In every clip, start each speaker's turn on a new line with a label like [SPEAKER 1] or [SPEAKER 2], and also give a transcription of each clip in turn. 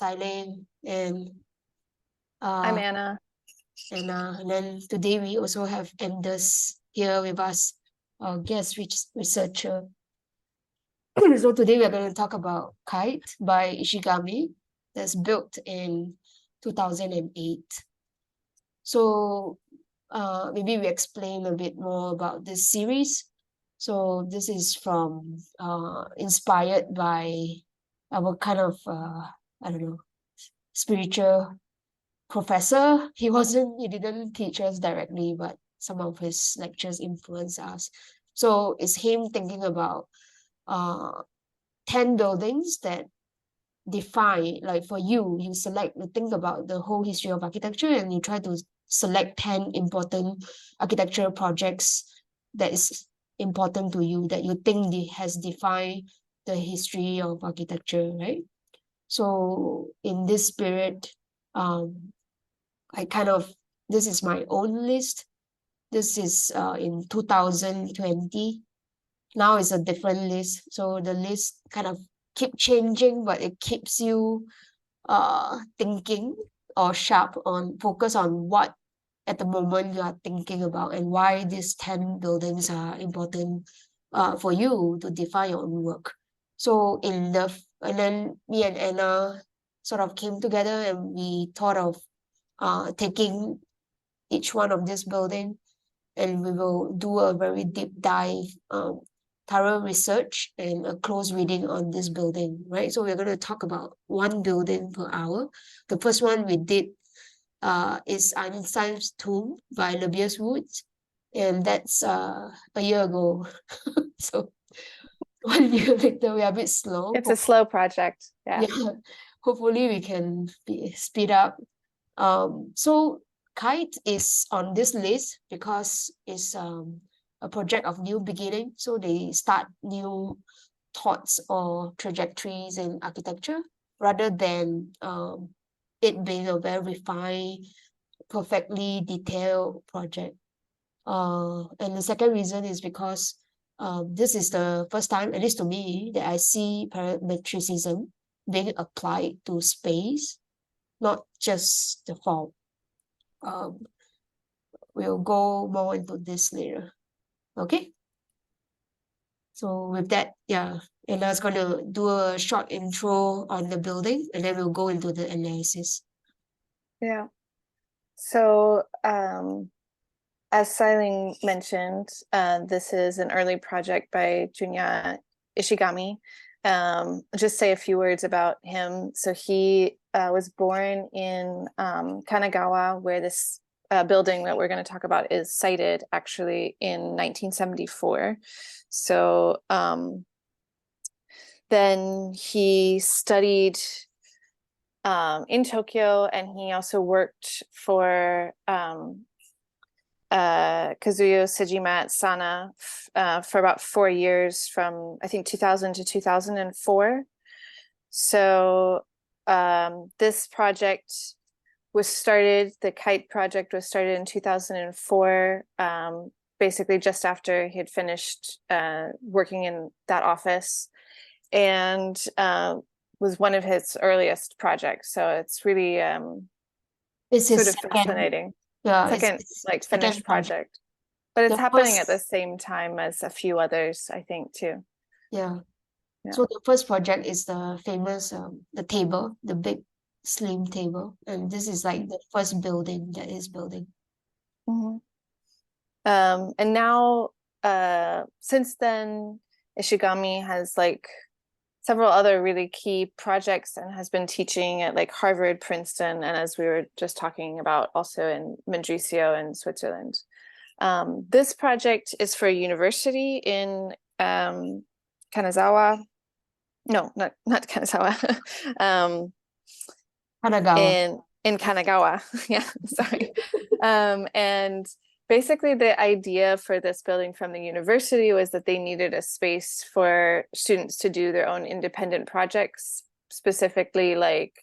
[SPEAKER 1] Lyng, and
[SPEAKER 2] I'm Anna.
[SPEAKER 1] And then today we also have Anders here with us, our guest researcher. So today we're going to talk about KAIT by Ishigami, that's built in 2008. So maybe we explain a bit more about this series. So this is from inspired by our kind of I don't know, spiritual professor. He didn't teach us directly, but some of his lectures influenced us. So it's him thinking about 10 buildings that define, like for you think about the whole history of architecture and you try to select 10 important architectural projects that is important to you, that you think has defined the history of architecture, right? So in this spirit, this is my own list. This is in 2020. Now it's a different list. So the list kind of keep changing, but it keeps you thinking or focus on what at the moment you are thinking about and why these 10 buildings are important for you to define your own work. So and then me and Anna sort of came together and we thought of taking each one of this building, and we will do a very deep dive, thorough research and a close reading on this building, right? So we're going to talk about one building per hour. The first one we did is Einstein's Tomb by Lebbeus Woods, and that's a year ago. So 1 year later, we are a bit slow.
[SPEAKER 2] It's a slow project. Yeah.
[SPEAKER 1] Hopefully we can speed up. So KAIT is on this list because it's a project of new beginning. So they start new thoughts or trajectories in architecture rather than it being a very refined, perfectly detailed project. And the second reason is because this is the first time, at least to me, that I see parametricism being applied to space, not just the form. We'll go more into this later. Okay? So with that, Anna's going to do a short intro on the building, and then we'll go into the analysis.
[SPEAKER 2] Yeah. So as Lyng mentioned, this is an early project by Junya Ishigami. Just say a few words about him. So he was born in Kanagawa, where this building that we're going to talk about is sited actually in 1974. So then he studied in Tokyo, and he also worked for Kazuyo Sejima at Sana for about 4 years, from I think 2000 to 2004. So this project was started, the KAIT project was started in 2004, basically just after he had finished working in that office, and was one of his earliest projects. So it's really
[SPEAKER 1] It's
[SPEAKER 2] sort of fascinating. Second finished project. But it's happening at the same time as a few others, I think, too.
[SPEAKER 1] Yeah. So the first project is the famous the table, the big slim table, and this is like the first building that is building.
[SPEAKER 2] Mm-hmm. And now since then, Ishigami has like several other really key projects and has been teaching at like Harvard, Princeton, and as we were just talking about, also in Mendrisio in Switzerland. This project is for a university in Kanazawa. No, not Kanazawa.
[SPEAKER 1] Kanagawa.
[SPEAKER 2] In Kanagawa. Yeah, sorry. And basically the idea for this building from the university was that they needed a space for students to do their own independent projects, specifically like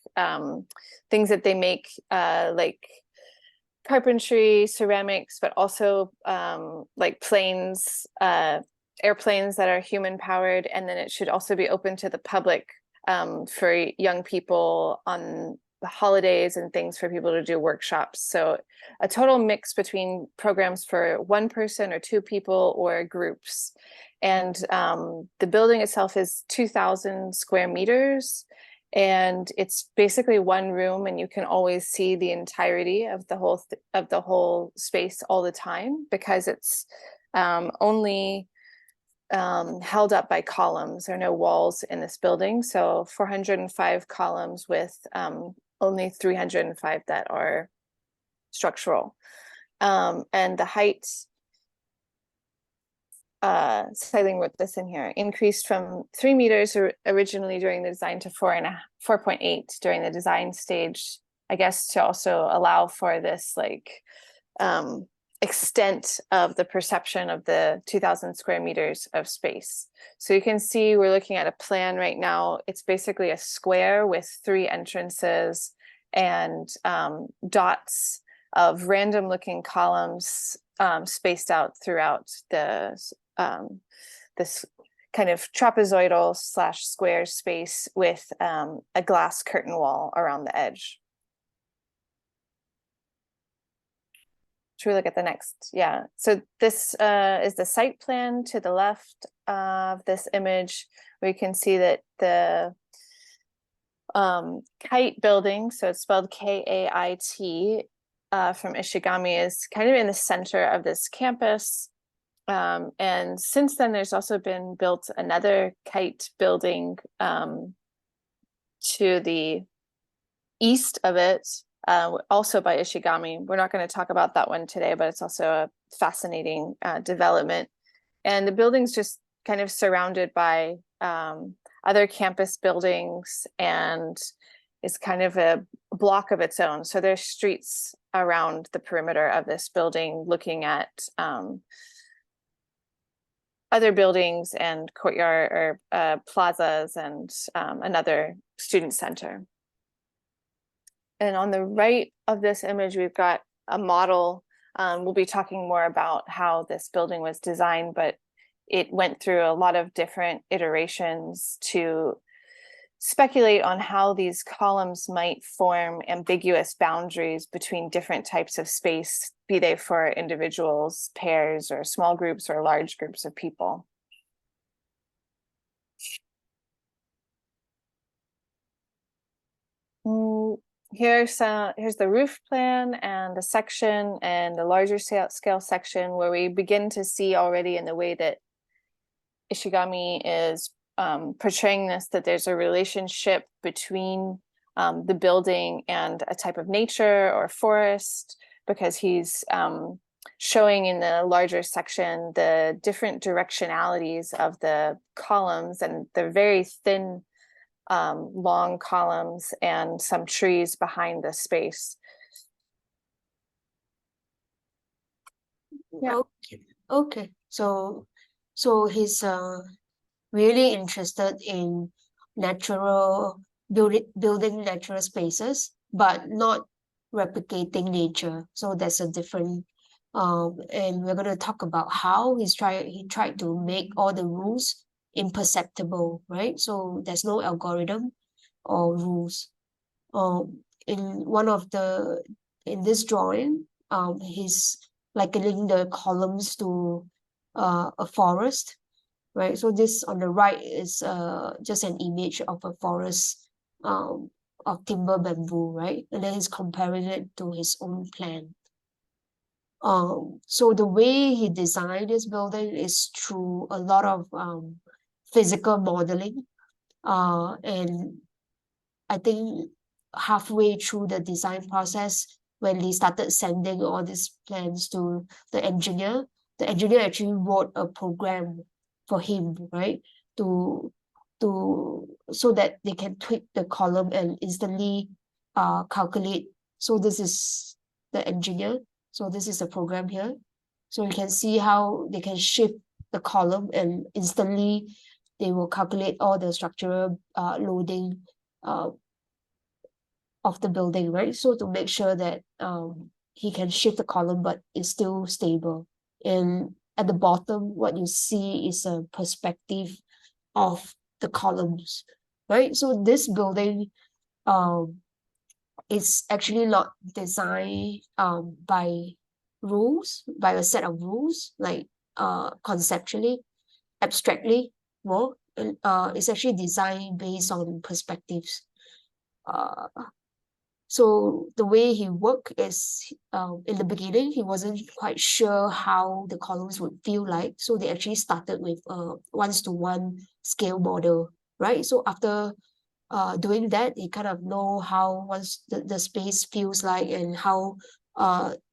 [SPEAKER 2] things that they make, like carpentry, ceramics, but also like planes, airplanes that are human powered. And then it should also be open to the public for young people on the holidays and things for people to do workshops. So a total mix between programs for one person or two people or groups. And the building itself is 2,000 square meters. And it's basically one room, and you can always see the entirety of the whole space all the time, because it's only held up by columns. There are no walls in this building. So 405 columns with only 305 that are structural. And the height, Lyng wrote this in here, increased from 3 meters originally during the design to 4.8 during the design stage, I guess, to also allow for this like extent of the perception of the 2,000 square meters of space. So you can see we're looking at a plan right now. It's basically a square with 3 entrances and dots of random looking columns spaced out throughout the this kind of trapezoidal / square space with a glass curtain wall around the edge. Should we look at the next? Yeah, so this is the site plan to the left of this image. We can see that the KAIT building, so it's spelled KAIT, from Ishigami, is kind of in the center of this campus. And since then, there's also been built another KAIT building to the east of it, also by Ishigami. We're not going to talk about that one today, but it's also a fascinating development. And the building's just kind of surrounded by other campus buildings, and is kind of a block of its own. So there's streets around the perimeter of this building looking at other buildings and courtyard or plazas and another student center. And on the right of this image, we've got a model. We'll be talking more about how this building was designed, but it went through a lot of different iterations to speculate on how these columns might form ambiguous boundaries between different types of space, be they for individuals, pairs, or small groups, or large groups of people. Here's the roof plan and the section and the larger scale section, where we begin to see already in the way that Ishigami is portraying this, that there's a relationship between the building and a type of nature or forest, because he's showing in the larger section the different directionalities of the columns, and they're very thin long columns and some trees behind the space.
[SPEAKER 1] Yeah. Okay. So he's really interested in building natural spaces, but not replicating nature. So that's a different and we're going to talk about how he tried to make all the rules imperceptible, right? So there's no algorithm or rules. In this drawing, he's likening the columns to a forest, right? So this on the right is just an image of a forest of timber bamboo, right? And then he's comparing it to his own plan. So the way he designed this building is through a lot of physical modeling, and I think halfway through the design process, when he started sending all these plans to the engineer actually wrote a program for him, right? So that they can tweak the column and instantly calculate. So this is the engineer. So this is the program here. So you can see how they can shift the column and instantly they will calculate all the structural loading of the building, right? So to make sure that he can shift the column, but it's still stable. And at the bottom, what you see is a perspective of the columns. right? So this building is actually not designed by rules, by a set of rules, like conceptually, abstractly more. And it's actually designed based on perspectives. Uh, so the way he worked is, in the beginning, he wasn't quite sure how the columns would feel like. So they actually started with a 1:1 scale model, right? So after doing that, they kind of know how once the space feels like and how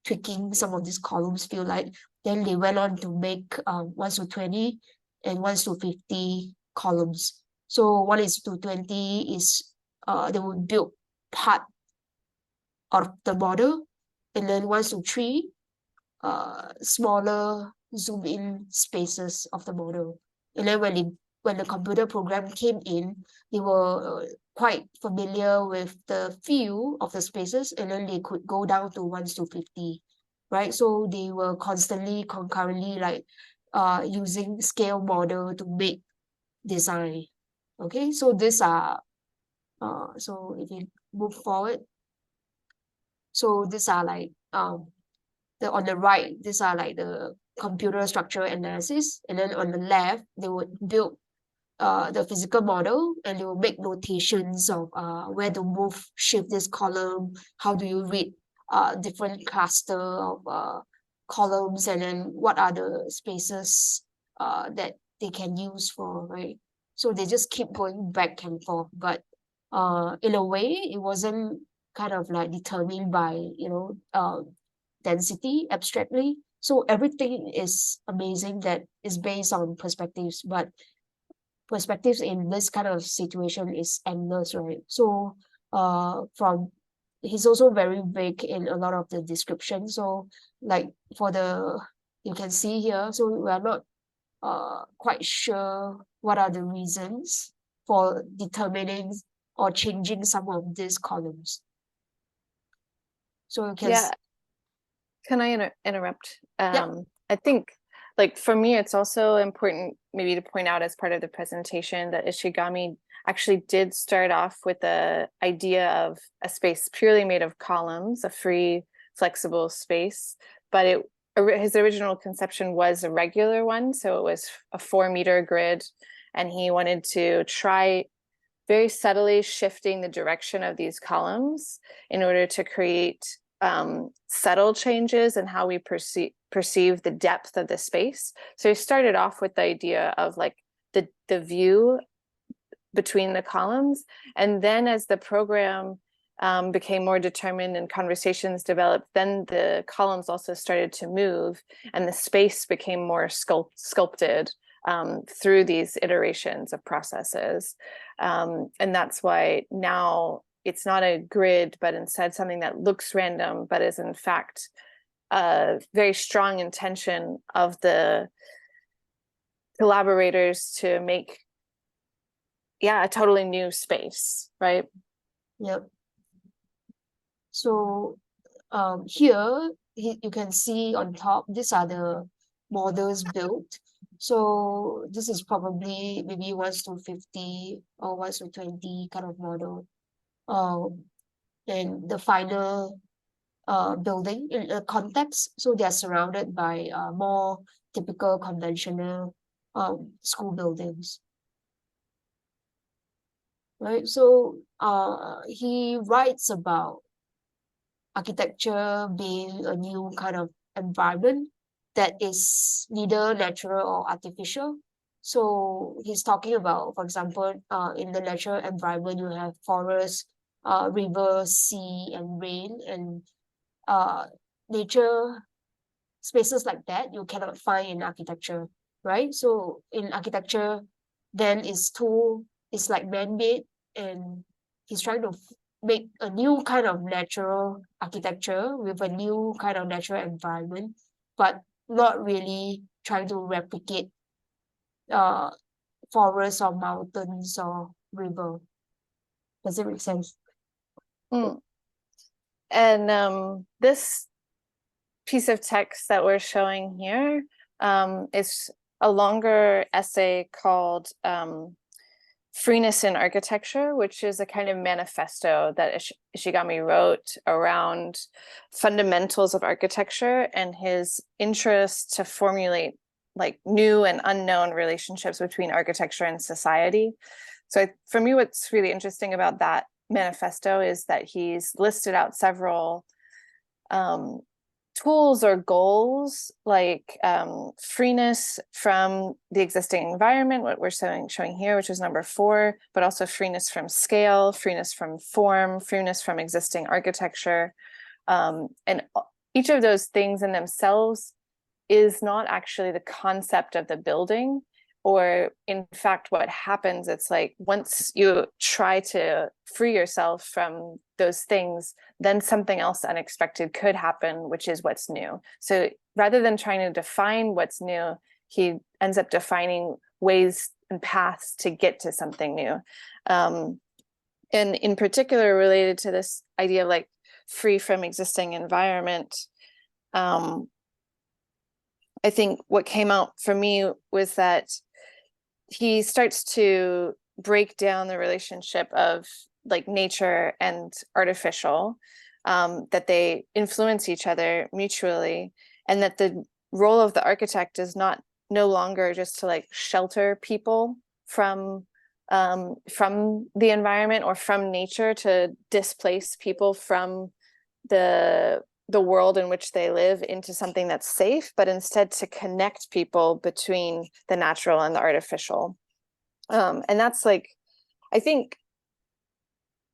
[SPEAKER 1] tweaking some of these columns feel like. Then they went on to make 1:20 and 1:50 columns. So 1:20 is they would build part of the model, and then 1:3 smaller zoom in spaces of the model. And then when the computer program came in, they were quite familiar with the feel of the spaces, and then they could go down to 1:50, right? So they were constantly concurrently like using scale model to make design. Okay, so these are so if you move forward, so these are like on the right, these are like the computer structure analysis, and then on the left, they would build the physical model, and they will make notations of where to move, shift this column, how do you read different cluster of columns, and then what are the spaces that they can use for, right? So they just keep going back and forth, but in a way, it wasn't kind of like determined by, density abstractly. So everything is amazing that is based on perspectives, but perspectives in this kind of situation is endless, right? So from he's also very vague in a lot of the description. So like for the you can see here, so we are not quite sure what are the reasons for determining or changing some of these columns. So you can
[SPEAKER 2] Yeah. Can I interrupt?
[SPEAKER 1] yeah.
[SPEAKER 2] I think, like, for me, it's also important maybe to point out as part of the presentation that Ishigami actually did start off with the idea of a space purely made of columns, a free, flexible space, but his original conception was a regular one, so it was a 4-meter grid, and he wanted to try very subtly shifting the direction of these columns in order to create subtle changes in how we perceive the depth of the space. So he started off with the idea of like the view between the columns, and then as the program became more determined and conversations developed, then the columns also started to move, and the space became more sculpted through these iterations of processes. And that's why now it's not a grid, but instead something that looks random, but is in fact a very strong intention of the collaborators to make, a totally new space, right?
[SPEAKER 1] Yep. So here you can see on top, these are the models built. So this is probably maybe 1:50 or 1:20 kind of model. And the final building in a context, so they are surrounded by more typical conventional school buildings. Right, so he writes about architecture being a new kind of environment that is neither natural or artificial. So he's talking about, for example, in the natural environment, you have forest, river, sea, and rain, and nature spaces like that you cannot find in architecture, right? So in architecture, then it's like man-made, and he's trying to make a new kind of natural architecture with a new kind of natural environment, but not really trying to replicate uh forests or mountains or river. Does it make sense?
[SPEAKER 2] Mm. And this piece of text that we're showing here is a longer essay called Freeness in Architecture, which is a kind of manifesto that Ishigami wrote around fundamentals of architecture and his interest to formulate like new and unknown relationships between architecture and society. So for me, what's really interesting about that manifesto is that he's listed out several tools or goals, like freeness from the existing environment, what we're showing here, which is number 4, but also freeness from scale, freeness from form, freeness from existing architecture. And each of those things in themselves is not actually the concept of the building, or in fact, what happens, it's like once you try to free yourself from those things, then something else unexpected could happen, which is what's new. So rather than trying to define what's new, he ends up defining ways and paths to get to something new. And in particular, related to this idea of like free from existing environment, I think what came out for me was that he starts to break down the relationship of like nature and artificial, that they influence each other mutually, and that the role of the architect is no longer just to like shelter people from the environment or from nature, to displace people from the world in which they live into something that's safe, but instead to connect people between the natural and the artificial. And that's like, I think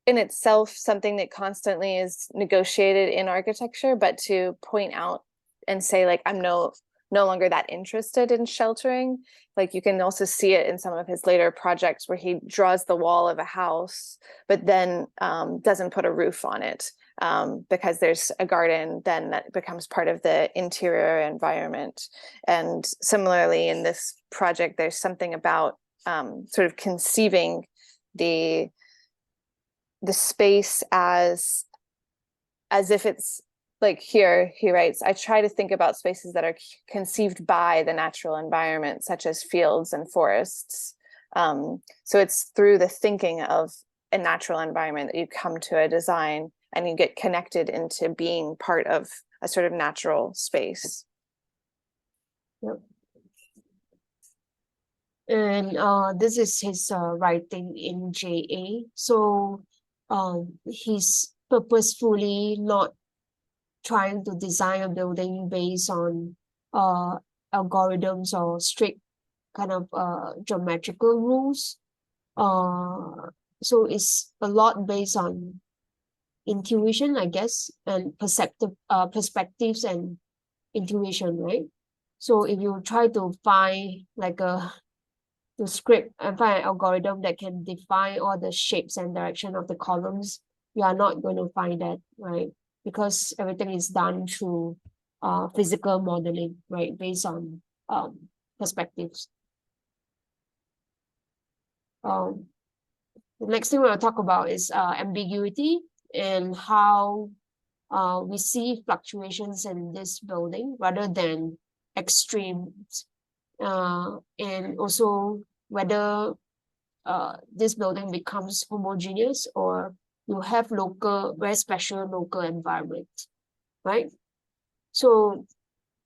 [SPEAKER 2] in itself, something that constantly is negotiated in architecture, but to point out and say like, I'm no longer that interested in sheltering. Like you can also see it in some of his later projects where he draws the wall of a house, but then doesn't put a roof on it. Because there's a garden, then that becomes part of the interior environment. And similarly in this project, there's something about sort of conceiving the space as if it's like, here he writes, I try to think about spaces that are conceived by the natural environment, such as fields and forests. So it's through the thinking of a natural environment that you come to a design, and you get connected into being part of a sort of natural space.
[SPEAKER 1] Yep. And this is his writing in JA. So he's purposefully not trying to design a building based on algorithms or strict kind of geometrical rules. So it's a lot based on intuition, I guess, and perspectives and intuition, right? So if you try to find like the script and find an algorithm that can define all the shapes and direction of the columns, you are not going to find that, right? Because everything is done through physical modeling, right? Based on perspectives. The next thing we're going to talk about is ambiguity, and how we see fluctuations in this building rather than extremes, and also whether this building becomes homogeneous or you have very special local environment, right? So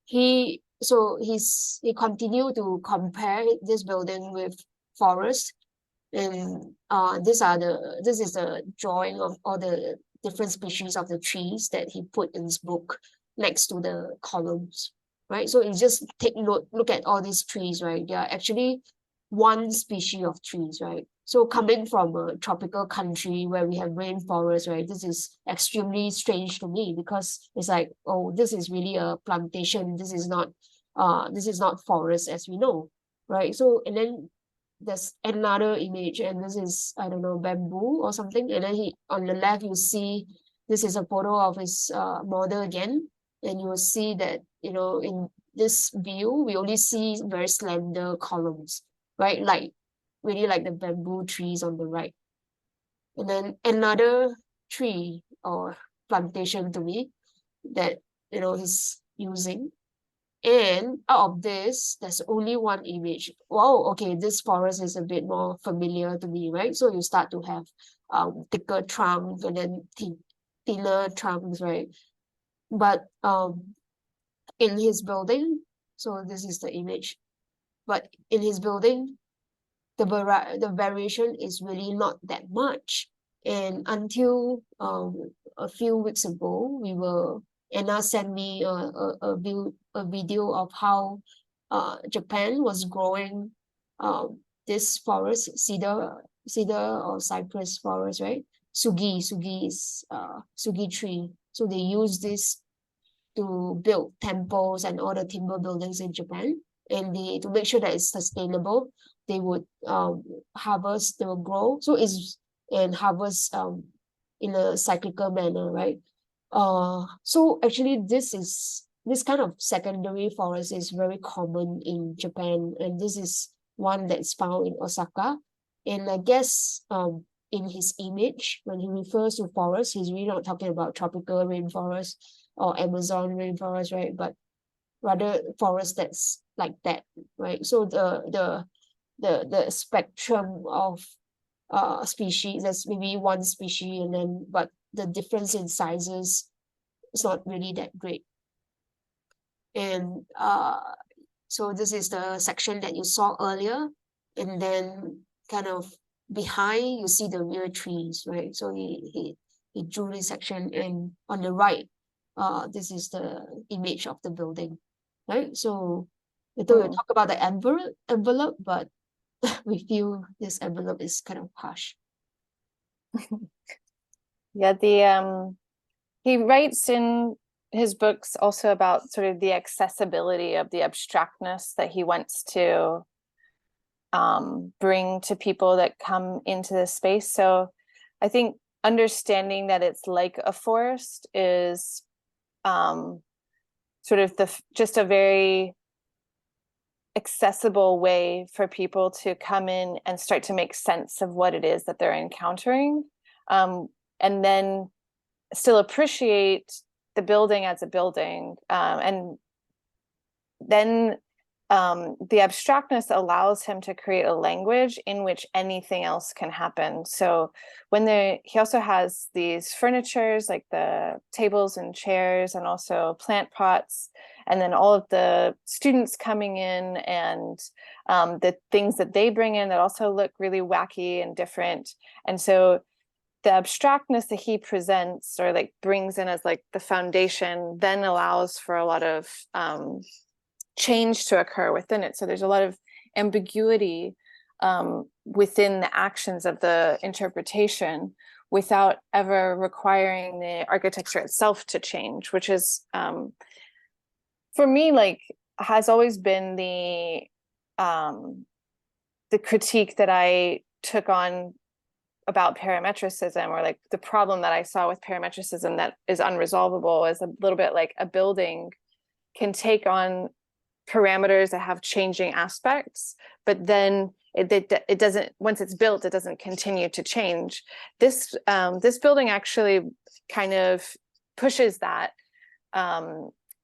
[SPEAKER 1] he continued to compare this building with forest. And this is the drawing of all the different species of the trees that he put in his book next to the columns, right? So you just look at all these trees, right? They are actually one species of trees, right? So coming from a tropical country where we have rainforest, right? This is extremely strange to me, because it's like, oh, this is really a plantation. This is not forest as we know, right? So, and then there's another image, and this is, I don't know, bamboo or something. And then on the left, you see this is a photo of his model again. And you will see that, in this view, we only see very slender columns, right? Like really like the bamboo trees on the right. And then another tree or plantation to me that, he's using. And out of this, there's only one image. Wow, okay, this forest is a bit more familiar to me, right? So you start to have thicker trunks and then thinner trunks, right? But in his building, so this is the image. But in his building, the variation is really not that much. And until a few weeks ago, Anna sent me a video of how Japan was growing this forest, cedar or cypress forest, right? Sugi is sugi tree. So they use this to build temples and all the timber buildings in Japan. And to make sure that it's sustainable, they would harvest, they will grow. So it's and harvest in a cyclical manner, right? So actually this kind of secondary forest is very common in Japan, and this is one that's found in Osaka. And I guess in his image, when he refers to forest, he's really not talking about tropical rainforest or Amazon rainforest, right? But rather forest that's like that, right? So the spectrum of species, there's maybe one species, and then but the difference in sizes is not really that great. And so this is the section that you saw earlier, and then kind of behind you see the real trees, right? So he drew this section, and on the right, this is the image of the building, right? So later we'll talk about the envelope, but we feel this envelope is kind of harsh.
[SPEAKER 2] Yeah, the he writes in his books also about sort of the accessibility of the abstractness that he wants to bring to people that come into this space. So I think understanding that it's like a forest is sort of just a very accessible way for people to come in and start to make sense of what it is that they're encountering, and then still appreciate the building as a building, and then the abstractness allows him to create a language in which anything else can happen. So he also has these furnitures like the tables and chairs and also plant pots, and then all of the students coming in and the things that they bring in that also look really wacky and different. And so the abstractness that he presents or like brings in as like the foundation then allows for a lot of change to occur within it. So there's a lot of ambiguity within the actions of the interpretation without ever requiring the architecture itself to change, which is for me like has always been the critique that I took on about parametricism, or like the problem that I saw with parametricism that is unresolvable, is a little bit like a building can take on parameters that have changing aspects, but then it doesn't, once it's built, it doesn't continue to change. This building actually kind of pushes that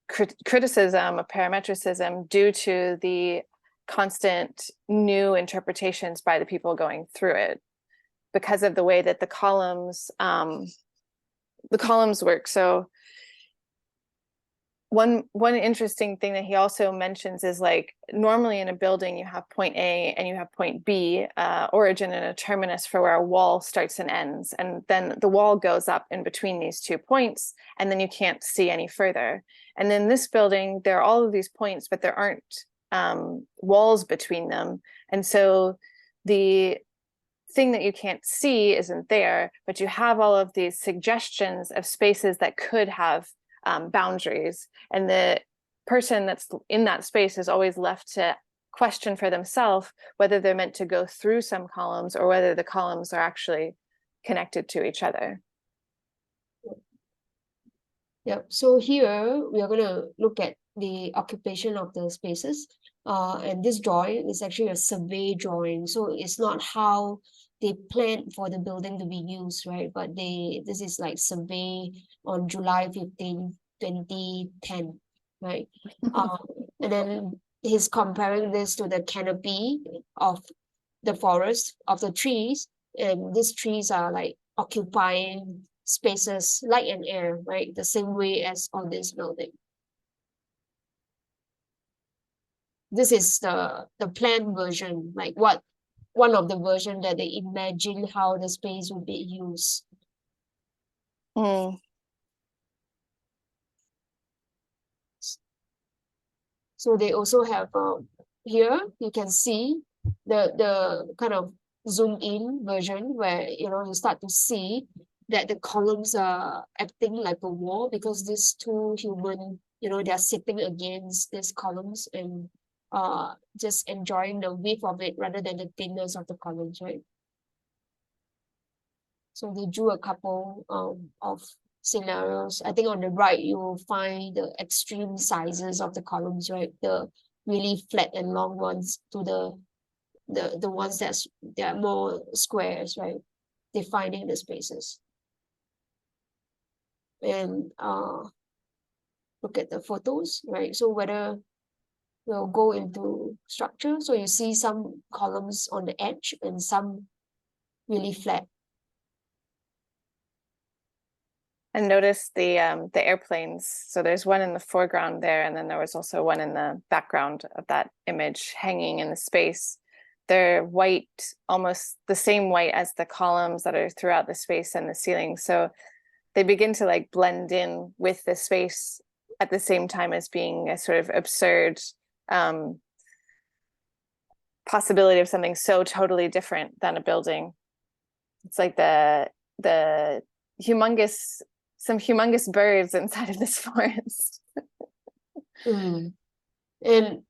[SPEAKER 2] criticism of parametricism due to the constant new interpretations by the people going through it, because of the way that the columns work. So one interesting thing that he also mentions is like normally in a building you have point A and you have point B, origin and a terminus for where a wall starts and ends, and then the wall goes up in between these 2 points, and then you can't see any further. And in this building there are all of these points, but there aren't walls between them, and so the thing that you can't see isn't there, but you have all of these suggestions of spaces that could have boundaries, and the person that's in that space is always left to question for themselves whether they're meant to go through some columns or whether the columns are actually connected to each other.
[SPEAKER 1] Yep. So here we are going to look at the occupation of the spaces. And this drawing is actually a survey drawing. So it's not how they plan for the building to be used, right? But this is like survey on July 15, 2010, right? And then he's comparing this to the canopy of the forest, of the trees. And these trees are like occupying spaces, light and air, right? The same way as on this building. This is the planned version, like one of the version that they imagine how the space would be used.
[SPEAKER 2] Mm.
[SPEAKER 1] So they also have here you can see the kind of zoom in version where you start to see that the columns are acting like a wall because these two human they're sitting against these columns and just enjoying the width of it rather than the thinness of the columns, right? So they drew a couple of scenarios. I think on the right you will find the extreme sizes of the columns, right? The really flat and long ones to the ones that are more squares, right? Defining the spaces. And look at the photos, right? So whether we'll go into structure, so you see some columns on the edge and some really flat.
[SPEAKER 2] And notice the airplanes. So there's one in the foreground there, and then there was also one in the background of that image hanging in the space. They're white, almost the same white as the columns that are throughout the space and the ceiling. So they begin to like blend in with the space at the same time as being a sort of absurd possibility of something so totally different than a building. It's like some humongous birds inside of this forest.
[SPEAKER 1] Mm. And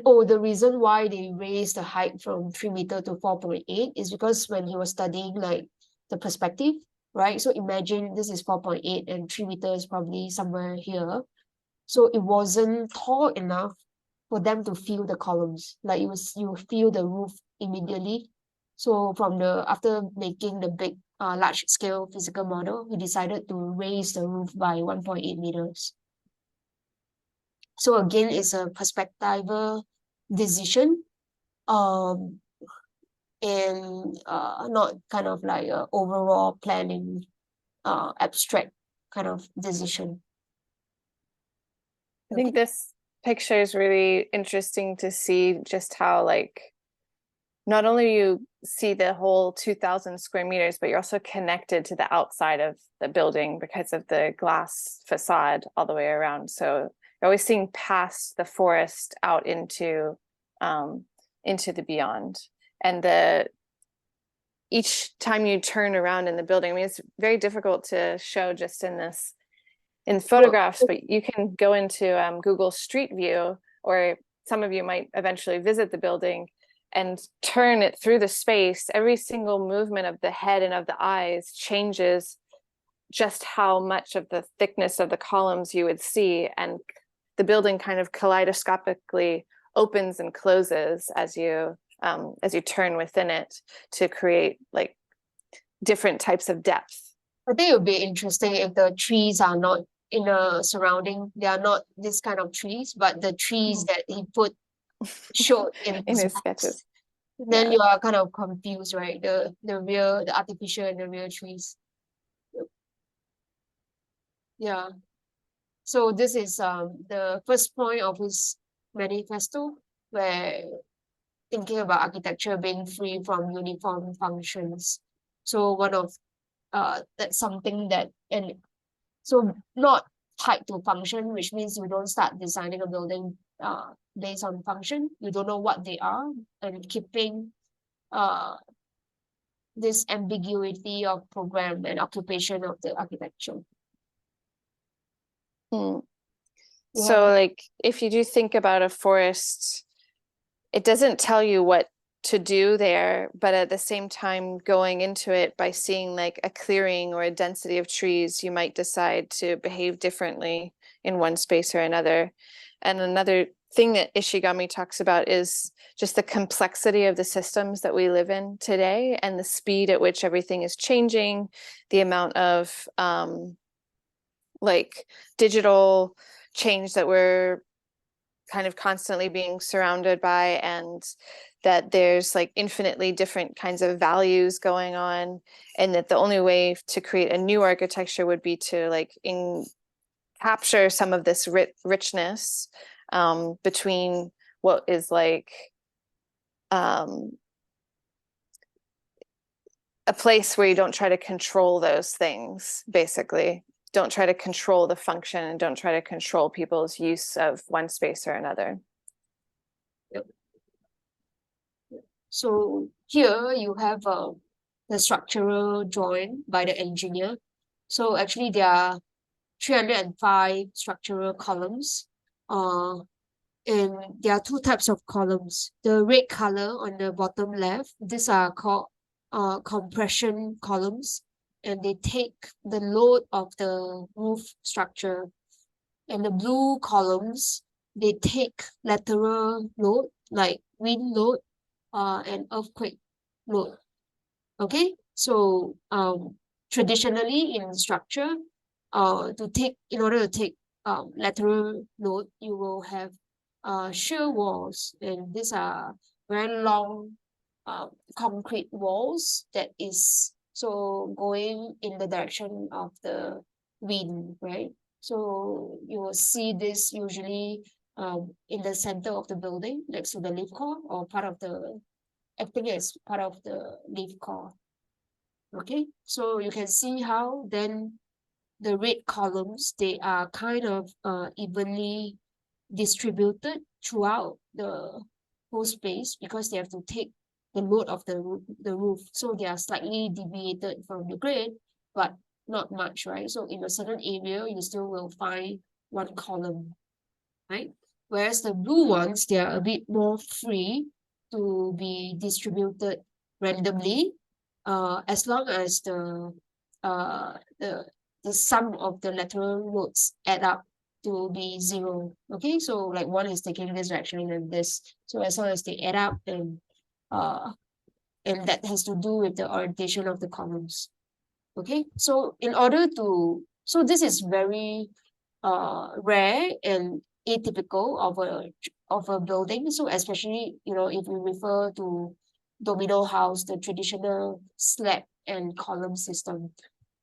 [SPEAKER 1] oh, the reason why they raised the height from 3 meter to 4.8 is because when he was studying like the perspective, right? So imagine this is 4.8 and 3 meters is probably somewhere here. So it wasn't tall enough for them to feel the columns. Like you feel the roof immediately. So after making the big large scale physical model, he decided to raise the roof by 1.8 meters. So again, it's a perspectival decision, and not kind of like a overall planning, abstract kind of decision.
[SPEAKER 2] I think this picture is really interesting to see just how like not only you see the whole 2,000 square meters, but you're also connected to the outside of the building because of the glass facade all the way around. So you're always seeing past the forest out into the beyond. And each time you turn around in the building, I mean, it's very difficult to show just in photographs, but you can go into Google Street View, or some of you might eventually visit the building and turn it through the space. Every single movement of the head and of the eyes changes just how much of the thickness of the columns you would see, and the building kind of kaleidoscopically opens and closes as you turn within it to create like different types of depth.
[SPEAKER 1] I think it would be interesting if the trees are not in a surrounding, they are not this kind of trees, but the trees that he showed in
[SPEAKER 2] his sketches.
[SPEAKER 1] Then you are kind of confused, right? The artificial and the real trees. Yeah. So this is the first point of his manifesto, where thinking about architecture being free from uniform functions. So one of that's something that, and so not tied to function, which means you don't start designing a building based on function. You don't know what they are, and keeping this ambiguity of program and occupation of the architecture.
[SPEAKER 2] So like if you do think about a forest, it doesn't tell you what to do there, but at the same time, going into it by seeing like a clearing or a density of trees, you might decide to behave differently in one space or another. And another thing that Ishigami talks about is just the complexity of the systems that we live in today and the speed at which everything is changing, the amount of like digital change that we're kind of constantly being surrounded by, and that there's like infinitely different kinds of values going on, and that the only way to create a new architecture would be to like capture some of this richness between what is like a place where you don't try to control those things, basically. Don't try to control the function, and don't try to control people's use of one space or another.
[SPEAKER 1] Yep. So here you have the structural drawing by the engineer. So actually there are 305 structural columns. And there are two types of columns. The red color on the bottom left, these are called compression columns, and they take the load of the roof structure. And the blue columns, they take lateral load, like wind load, and earthquake load. Okay, so traditionally in structure, in order to take lateral load, you will have shear walls, and these are very long concrete walls that is so going in the direction of the wind, right? So you will see this usually in the center of the building next to the lift core, or part of the acting as part of the lift core. Okay, so you can see how then the red columns, they are kind of evenly distributed throughout the whole space, because they have to take the load of the roof. So they are slightly deviated from the grid, but not much, right? So in a certain area, you still will find one column, right? Whereas the blue ones, they are a bit more free to be distributed randomly, as long as the sum of the lateral loads add up to be 0. Okay, so like one is taking this direction and this. So as long as they add up, and that has to do with the orientation of the columns. Okay, so so this is very rare and atypical of a building. So especially, if you refer to domino house, the traditional slab and column system.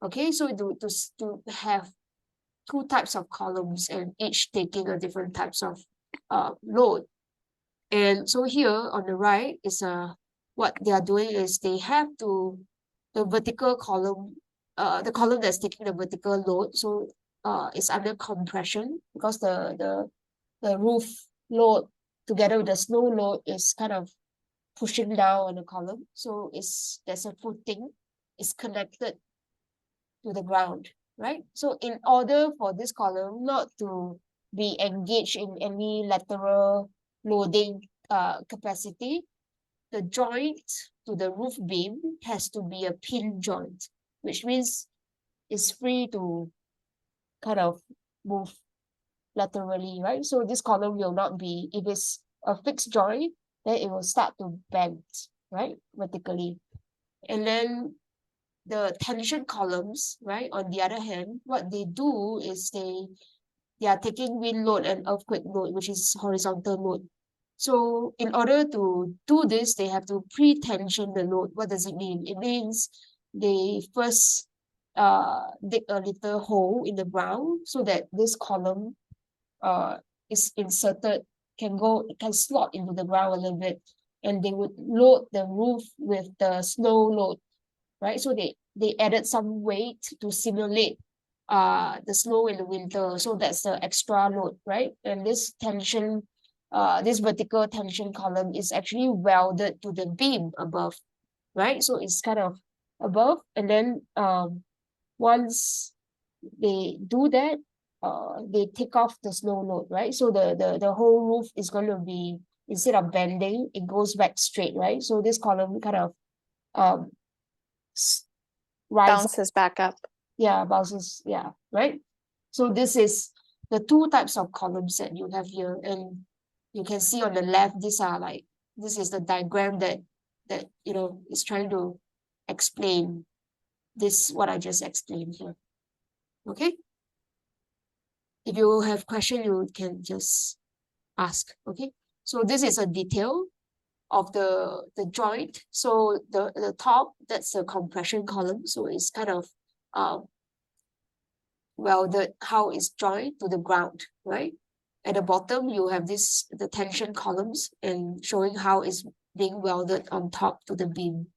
[SPEAKER 1] Okay, so to have two types of columns, and each taking a different types of load. And so here on the right is what they are doing is they have the vertical column, the column that's taking the vertical load. So it's under compression, because the roof load together with the snow load is kind of pushing down on the column. So there's a footing, it's connected to the ground, right? So in order for this column not to be engaged in any lateral loading capacity, the joint to the roof beam has to be a pin joint, which means it's free to kind of move laterally, right? So this column will not be, if it's a fixed joint, then it will start to bend, right, vertically. And then the tension columns, right, on the other hand, what they do is they are taking wind load and earthquake load, which is horizontal load. So in order to do this, they have to pre-tension the load. What does it mean? It means they first dig a little hole in the ground, so that this column is inserted, can slot into the ground a little bit, and they would load the roof with the snow load, right? So they added some weight to simulate the snow in the winter. So that's the extra load, right? And this vertical tension column is actually welded to the beam above, right? So it's kind of above, and then once they do that, they take off the snow load, right? So the whole roof is going to be, instead of bending, it goes back straight, right? So this column kind of
[SPEAKER 2] Bounces back up.
[SPEAKER 1] Yeah, bounces, yeah, right? So this is the two types of columns that you have here, and you can see on the left, this is the diagram that is trying to explain this, what I just explained here. Okay, if you have question, you can just ask. Okay, so this is a detail of the joint. So the top, that's the compression column. So it's kind of welded, how it's joined to the ground, right? At the bottom, you have the tension columns and showing how it's being welded on top to the beam.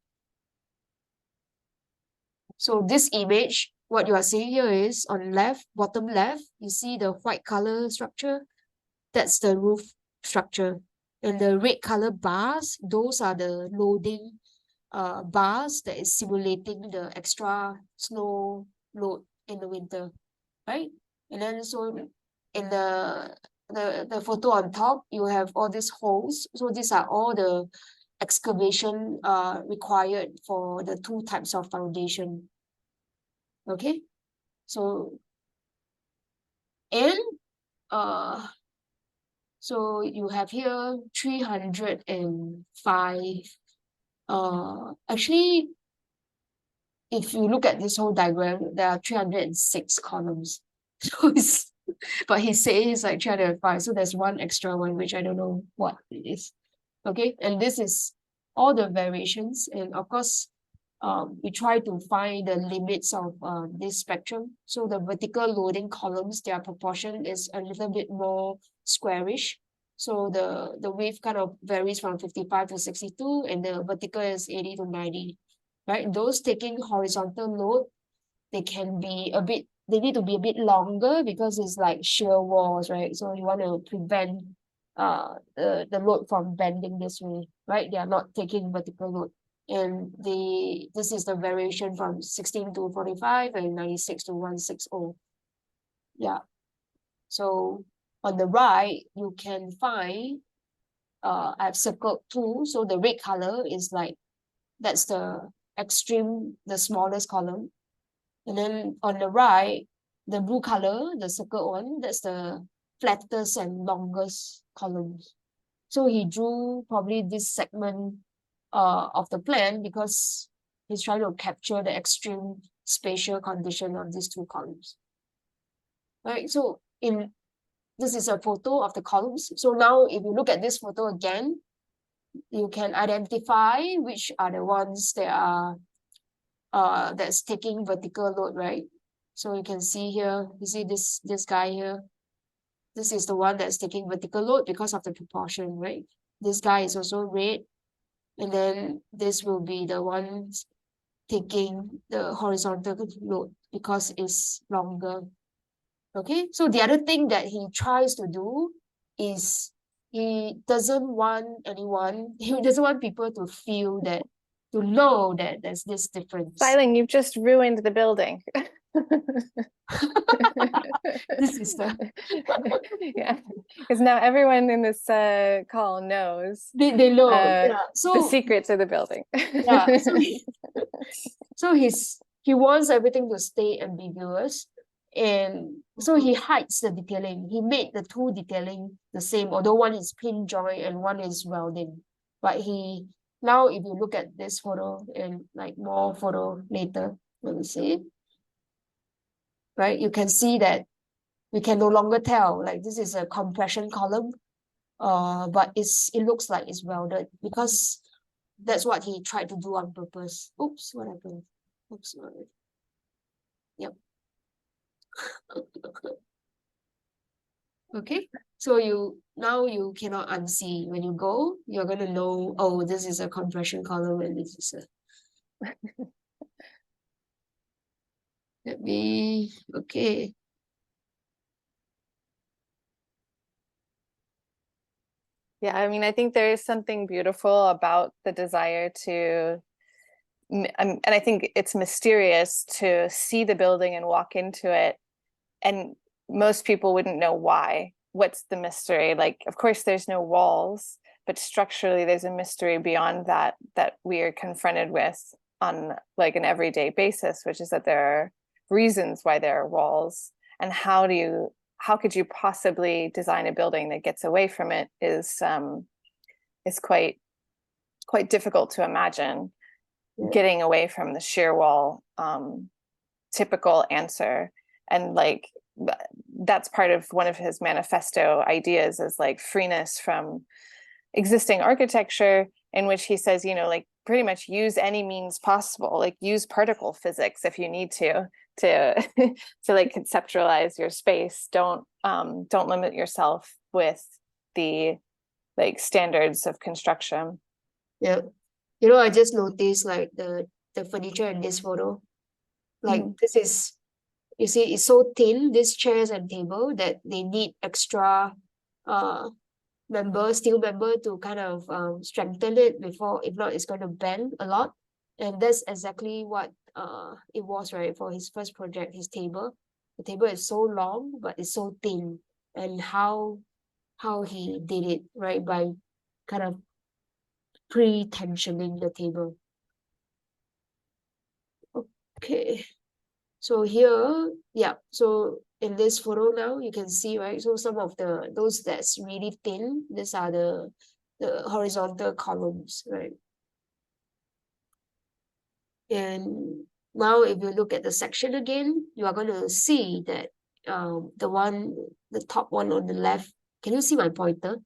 [SPEAKER 1] So this image, what you are seeing here is on left, bottom left, you see the white color structure. That's the roof structure. And the red color bars, those are the loading bars that is simulating the extra snow load in the winter, right? And then so in the photo on top, you have all these holes. So these are all the excavation required for the two types of foundation. Okay, so and so you have here 305. Actually, if you look at this whole diagram, there are 306 columns. So it's, but he says like 305. So there's one extra one, which I don't know what it is. Okay, and this is all the variations. And of course, we try to find the limits of this spectrum. So the vertical loading columns, their proportion is a little bit more squarish. So the width kind of varies from 55 to 62, and the vertical is 80 to 90, right? Those taking horizontal load, they need to be a bit longer because it's like shear walls, right? So you want to prevent the load from bending this way, right? They are not taking vertical load. And this is the variation from 16 to 45 and 96 to 160. Yeah. So on the right, you can find, I've circled two. So the red color is like, that's the extreme, the smallest column. And then on the right, the blue color, the circled one, that's the flattest and longest columns. So he drew probably this segment of the plan because he's trying to capture the extreme spatial condition of these two columns. Right, so this is a photo of the columns. So now if you look at this photo again, you can identify which are the ones that are that's taking vertical load, right? So you can see here, you see this guy here. This is the one that's taking vertical load because of the proportion, right? This guy is also red. And then this will be the one taking the horizontal load because it's longer. Okay, so the other thing that he tries to do is he doesn't want people to feel that, to know that there's this difference.
[SPEAKER 2] Lyng, you've just ruined the building.
[SPEAKER 1] This is the
[SPEAKER 2] yeah, because now everyone in this call knows
[SPEAKER 1] they know, yeah. So
[SPEAKER 2] the secrets of the building.
[SPEAKER 1] Yeah, so he wants everything to stay ambiguous, and so he hides the detailing. He made the two detailing the same, although one is pin joint and one is welding. But now if you look at this photo and like more photo later, let me see. Right, you can see that we can no longer tell, like this is a compression column, but it looks like it's welded because that's what he tried to do on purpose. Oops, what happened? Oops, sorry. Yep. Okay, so now you cannot unsee. When you go, you're gonna know, oh, this is a compression column and this is a okay.
[SPEAKER 2] Yeah, I mean, I think there is something beautiful about the desire to, and I think it's mysterious to see the building and walk into it, and most people wouldn't know why. What's the mystery? Like, of course, there's no walls, but structurally, there's a mystery beyond that we are confronted with on like an everyday basis, which is that there are reasons why there are walls, and how could you possibly design a building that gets away from it is quite difficult to imagine. Getting away from the shear wall typical answer. And like that's part of one of his manifesto ideas, is like freeness from existing architecture, in which he says, like pretty much use any means possible, like use particle physics if you need to to like conceptualize your space. Don't limit yourself with the like standards of construction.
[SPEAKER 1] Yeah. I just noticed like the furniture in this photo. Like this is, you see, it's so thin, these chairs and table, that they need extra steel member to kind of strengthen it before, if not, it's going to bend a lot. And that's exactly what it was, right, for his first project, his table. The table is so long, but it's so thin. And how he did it, right, by kind of pre-tensioning the table. Okay. So here, yeah, so in this photo now, you can see, right, so some of those that's really thin, these are the horizontal columns, right? And now if you look at the section again, you are going to see that the top one on the left, can you see my pointer?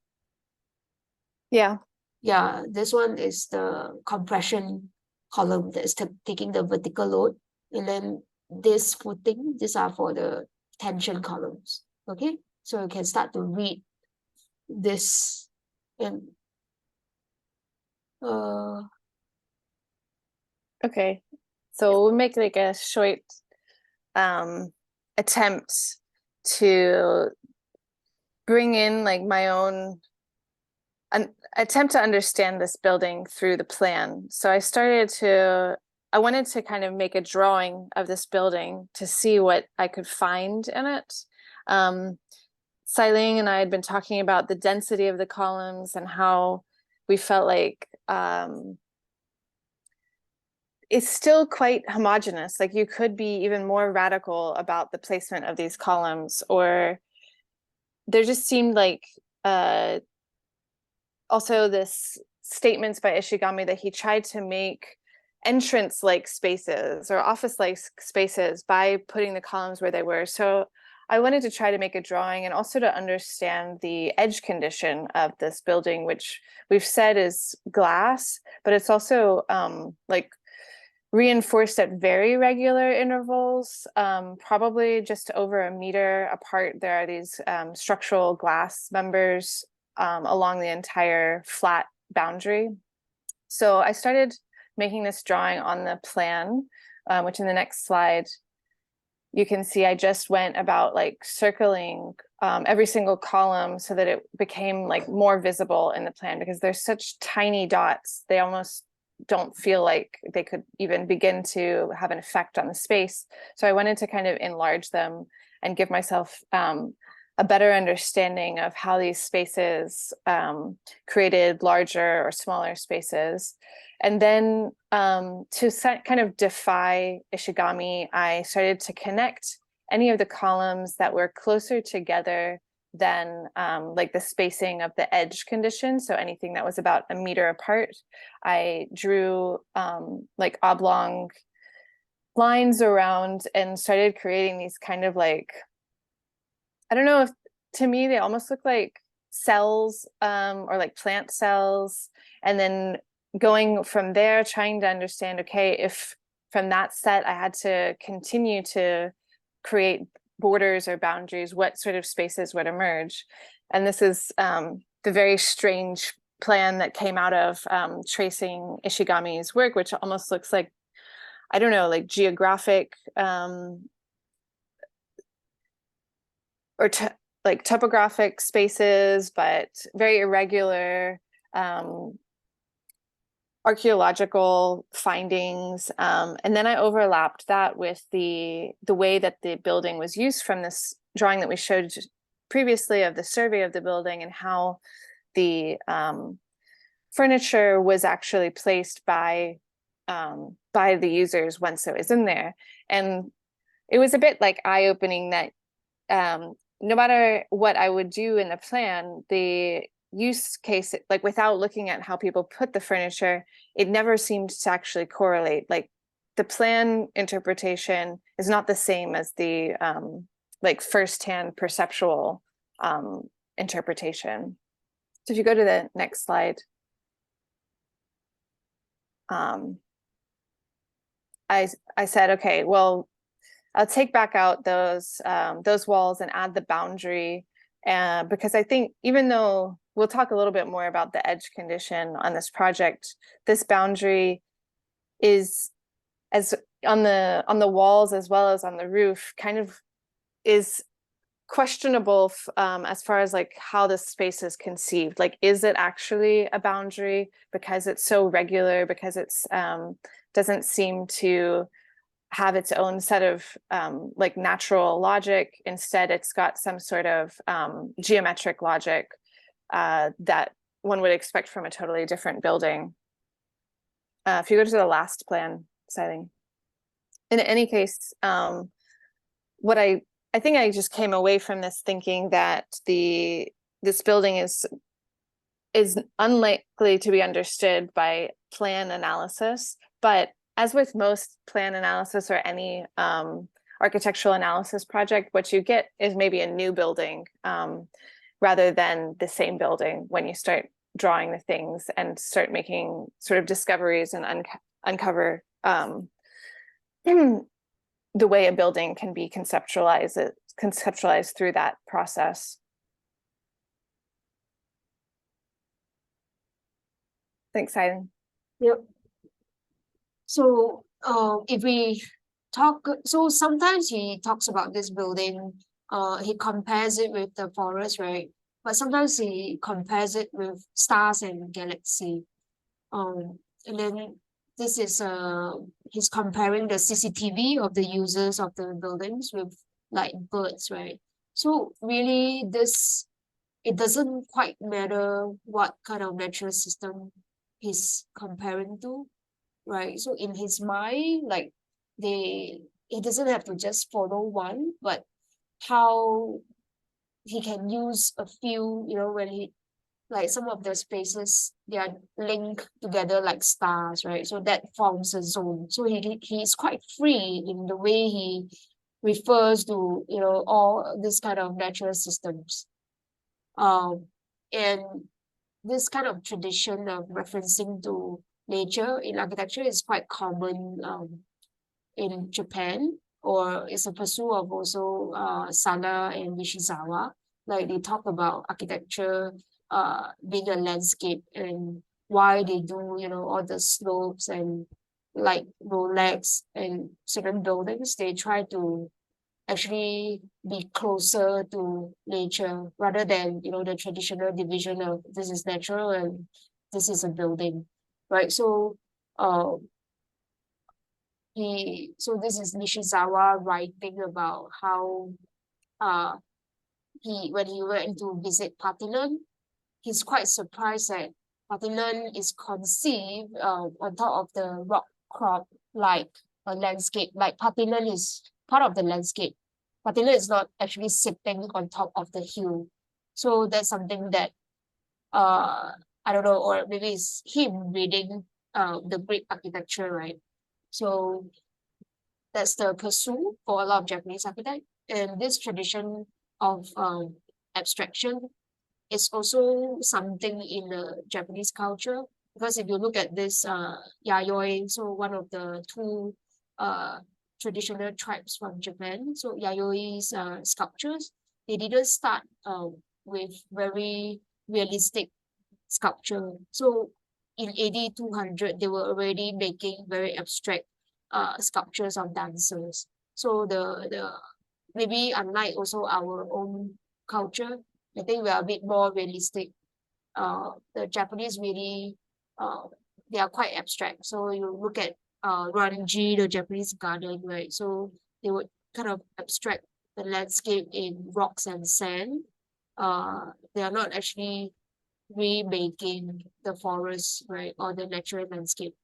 [SPEAKER 2] Yeah.
[SPEAKER 1] Yeah, this one is the compression column that is taking the vertical load. And then this footing, these are for the tension columns. Okay, so you can start to read this. And
[SPEAKER 2] okay, so we'll make like a short attempt to bring in like my own an attempt to understand this building through the plan. So I wanted to kind of make a drawing of this building to see what I could find in it. Lyng and I had been talking about the density of the columns and how we felt like it's still quite homogeneous. Like you could be even more radical about the placement of these columns, or there just seemed like also this statements by Ishigami that he tried to make entrance-like spaces or office-like spaces by putting the columns where they were. So I wanted to try to make a drawing and also to understand the edge condition of this building, which we've said is glass, but it's also like reinforced at very regular intervals, probably just over a meter apart. There are these structural glass members along the entire flat boundary. So I started making this drawing on the plan, which in the next slide, you can see I just went about like circling every single column so that it became like more visible in the plan, because there's such tiny dots. They almost don't feel like they could even begin to have an effect on the space. So I wanted to kind of enlarge them and give myself a better understanding of how these spaces created larger or smaller spaces. And then to kind of defy Ishigami, I started to connect any of the columns that were closer together than like the spacing of the edge condition. So anything that was about a meter apart, I drew like oblong lines around and started creating these kind of like, I don't know if, to me, they almost look like cells or like plant cells. And then going from there, trying to understand, okay, if from that set, I had to continue to create borders or boundaries, what sort of spaces would emerge. And this is the very strange plan that came out of tracing Ishigami's work, which almost looks like, I don't know, like geographic or like topographic spaces, but very irregular archaeological findings. And then I overlapped that with the way that the building was used from this drawing that we showed previously of the survey of the building, and how the furniture was actually placed by the users once it was in there. And it was a bit like eye-opening that no matter what I would do in the plan, the use case, like without looking at how people put the furniture, it never seemed to actually correlate. Like the plan interpretation is not the same as the like firsthand perceptual interpretation. So if you go to the next slide. I said, okay, well, I'll take back out those walls and add the boundary, because I think even though we'll talk a little bit more about the edge condition on this project, this boundary is, as on the walls as well as on the roof, kind of is questionable as far as like how the space is conceived. Like, is it actually a boundary because it's so regular, because it's doesn't seem to have its own set of like natural logic. Instead, it's got some sort of geometric logic that one would expect from a totally different building. If you go to the last plan, Lyng. In any case, what I think I just came away from this thinking that this building is unlikely to be understood by plan analysis, but as with most plan analysis or any architectural analysis project, what you get is maybe a new building rather than the same building when you start drawing the things and start making sort of discoveries and uncover the way a building can be conceptualized through that process. Thanks, Lyng.
[SPEAKER 1] Yep. So if we talk, so sometimes he talks about this building, he compares it with the forest, right? But sometimes he compares it with stars and galaxy. And then this is he's comparing the CCTV of the users of the buildings with like birds, right? So really it doesn't quite matter what kind of natural system he's comparing to, right? So in his mind, like he doesn't have to just follow one, but how he can use a few, when he, like some of the spaces, they are linked together like stars, right? So that forms a zone. So he's quite free in the way he refers to, all this kind of natural systems. And this kind of tradition of referencing to nature in architecture is quite common in Japan, or it's a pursuit of also Sana and Nishizawa. Like they talk about architecture being a landscape and why they do, all the slopes and like Rolex and certain buildings, they try to actually be closer to nature rather than, the traditional division of this is natural and this is a building, right? So this is Nishizawa writing about how when he went to visit Parthenon, he's quite surprised that Parthenon is conceived on top of the rock crop like a landscape. Like Parthenon is part of the landscape. Parthenon is not actually sitting on top of the hill. So that's something that I don't know, or maybe it's him reading the Greek architecture, right? So that's the pursuit for a lot of Japanese architects. And this tradition of abstraction is also something in the Japanese culture. Because if you look at this yayoi, so one of the two traditional tribes from Japan, so yayoi's sculptures, they didn't start with very realistic sculpture. So in AD 200, they were already making very abstract sculptures of dancers. So the maybe unlike also our own culture, I think we are a bit more realistic. The Japanese really they are quite abstract. So you look at Ranji, the Japanese garden, right? So they would kind of abstract the landscape in rocks and sand. They are not actually remaking the forest, right, or the natural landscape.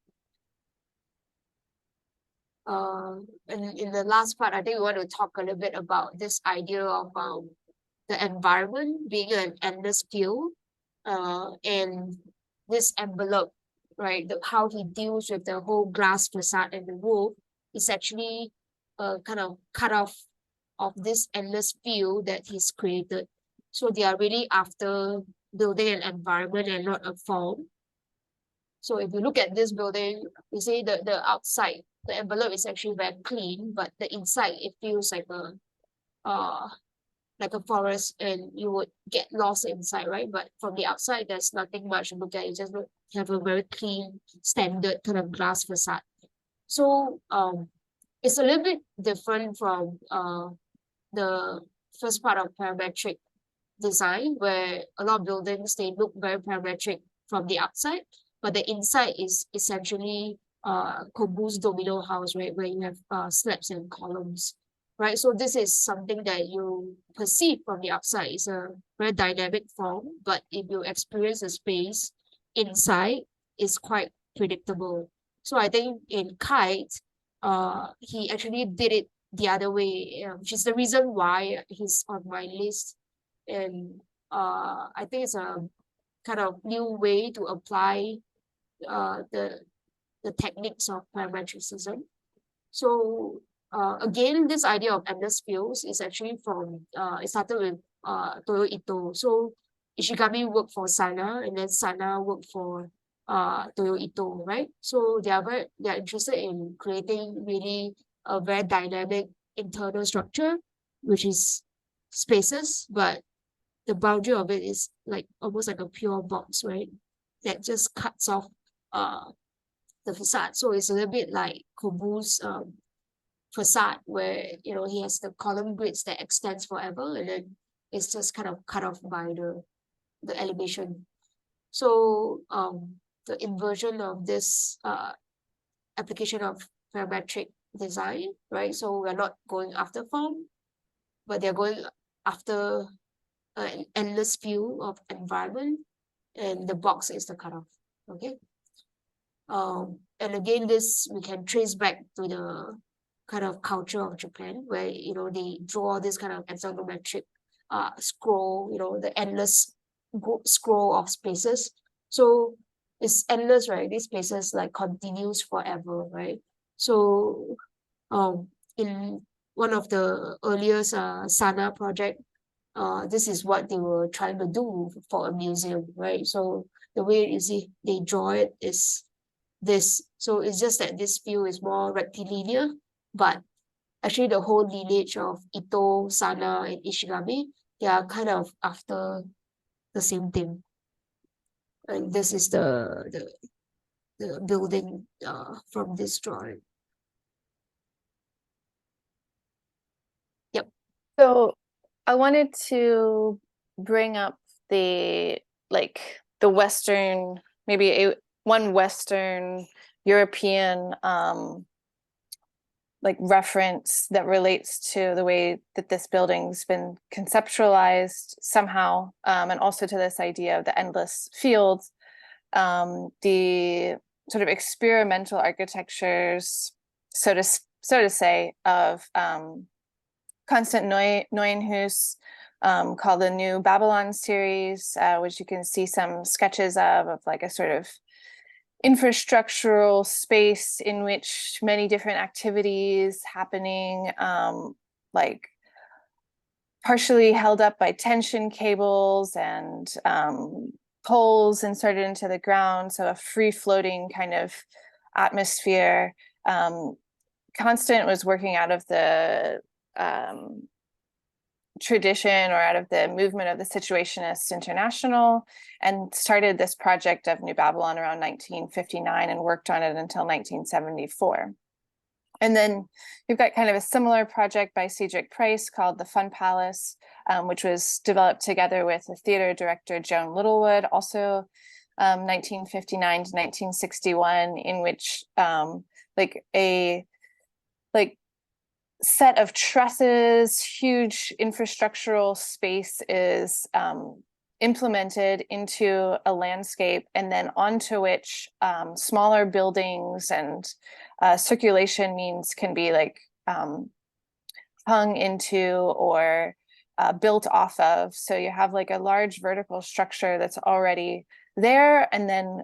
[SPEAKER 1] And in the last part, I think we want to talk a little bit about this idea of the environment being an endless field, and this envelope, right? How he deals with the whole glass facade and the roof is actually kind of cut off of this endless field that he's created. So they are really after building an environment and not a form. So if you look at this building, you see the outside, the envelope is actually very clean, but the inside, it feels uh like a forest, and you would get lost inside, right? But from the outside, there's nothing much to look at. You just have a very clean, standard kind of glass facade. So it's a little bit different from the first part of parametric design, where a lot of buildings, they look very parametric from the outside, but the inside is essentially Kobu's domino house, right, where you have slabs and columns, right? So this is something that you perceive from the outside. It's a very dynamic form, but if you experience the space inside, it's quite predictable. So I think in KAIT, he actually did it the other way, which is the reason why he's on my list. And I think it's a kind of new way to apply the techniques of parametricism. So again, this idea of endless fields is actually from it started with Toyo Ito. So Ishigami worked for Sana, and then Sana worked for Toyo Ito, right? So they are interested in creating really a very dynamic internal structure, which is spaces, but the boundary of it is like almost like a pure box, right? That just cuts off the facade. So it's a little bit like Kobu's facade, where he has the column grids that extends forever, and then it's just kind of cut off by the elevation. So the inversion of this application of parametric design, right? So we're not going after form, but they're going after an endless view of environment, and the box is the cutoff. Okay. And again, this we can trace back to the kind of culture of Japan, where they draw this kind of exonometric scroll, the endless scroll of spaces. So it's endless, right? These spaces like continues forever, right? So in one of the earliest Sana project, this is what they were trying to do for a museum, right? So the way you see they draw it is this. So it's just that this view is more rectilinear, but actually the whole lineage of Ito, Sana, and Ishigami, they are kind of after the same thing. And this is the building from this drawing. Yep.
[SPEAKER 2] So I wanted to bring up the Western, maybe one Western European reference that relates to the way that this building's been conceptualized somehow, and also to this idea of the endless fields, the sort of experimental architectures, so to say, of Constant Neuenhuis, called the New Babylon series, which you can see some sketches of like a sort of infrastructural space in which many different activities happening, like partially held up by tension cables and poles inserted into the ground, so a free floating kind of atmosphere. Constant was working out of the tradition, or out of the movement of the Situationist International, and started this project of New Babylon around 1959 and worked on it until 1974. And then we've got kind of a similar project by Cedric Price called the Fun Palace, which was developed together with the theater director Joan Littlewood, also 1959 to 1961, in which a set of trusses, huge infrastructural space is implemented into a landscape, and then onto which smaller buildings and circulation means can be hung into or built off of. So you have like a large vertical structure that's already there, and then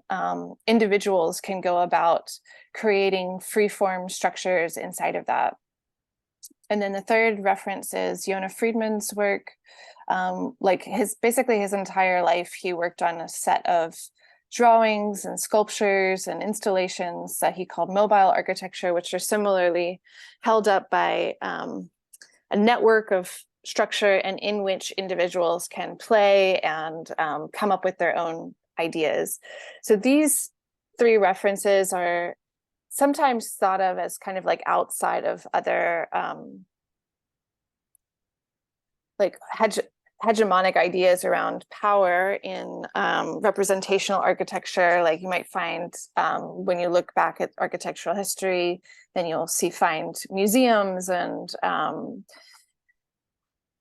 [SPEAKER 2] individuals can go about creating freeform structures inside of that. And then the third reference is Yona Friedman's work. Like basically his entire life, he worked on a set of drawings and sculptures and installations that he called mobile architecture, which are similarly held up by a network of structure and in which individuals can play and come up with their own ideas. So these three references are sometimes thought of as kind of like outside of other like hegemonic ideas around power in representational architecture. Like you might find when you look back at architectural history, then you'll find museums and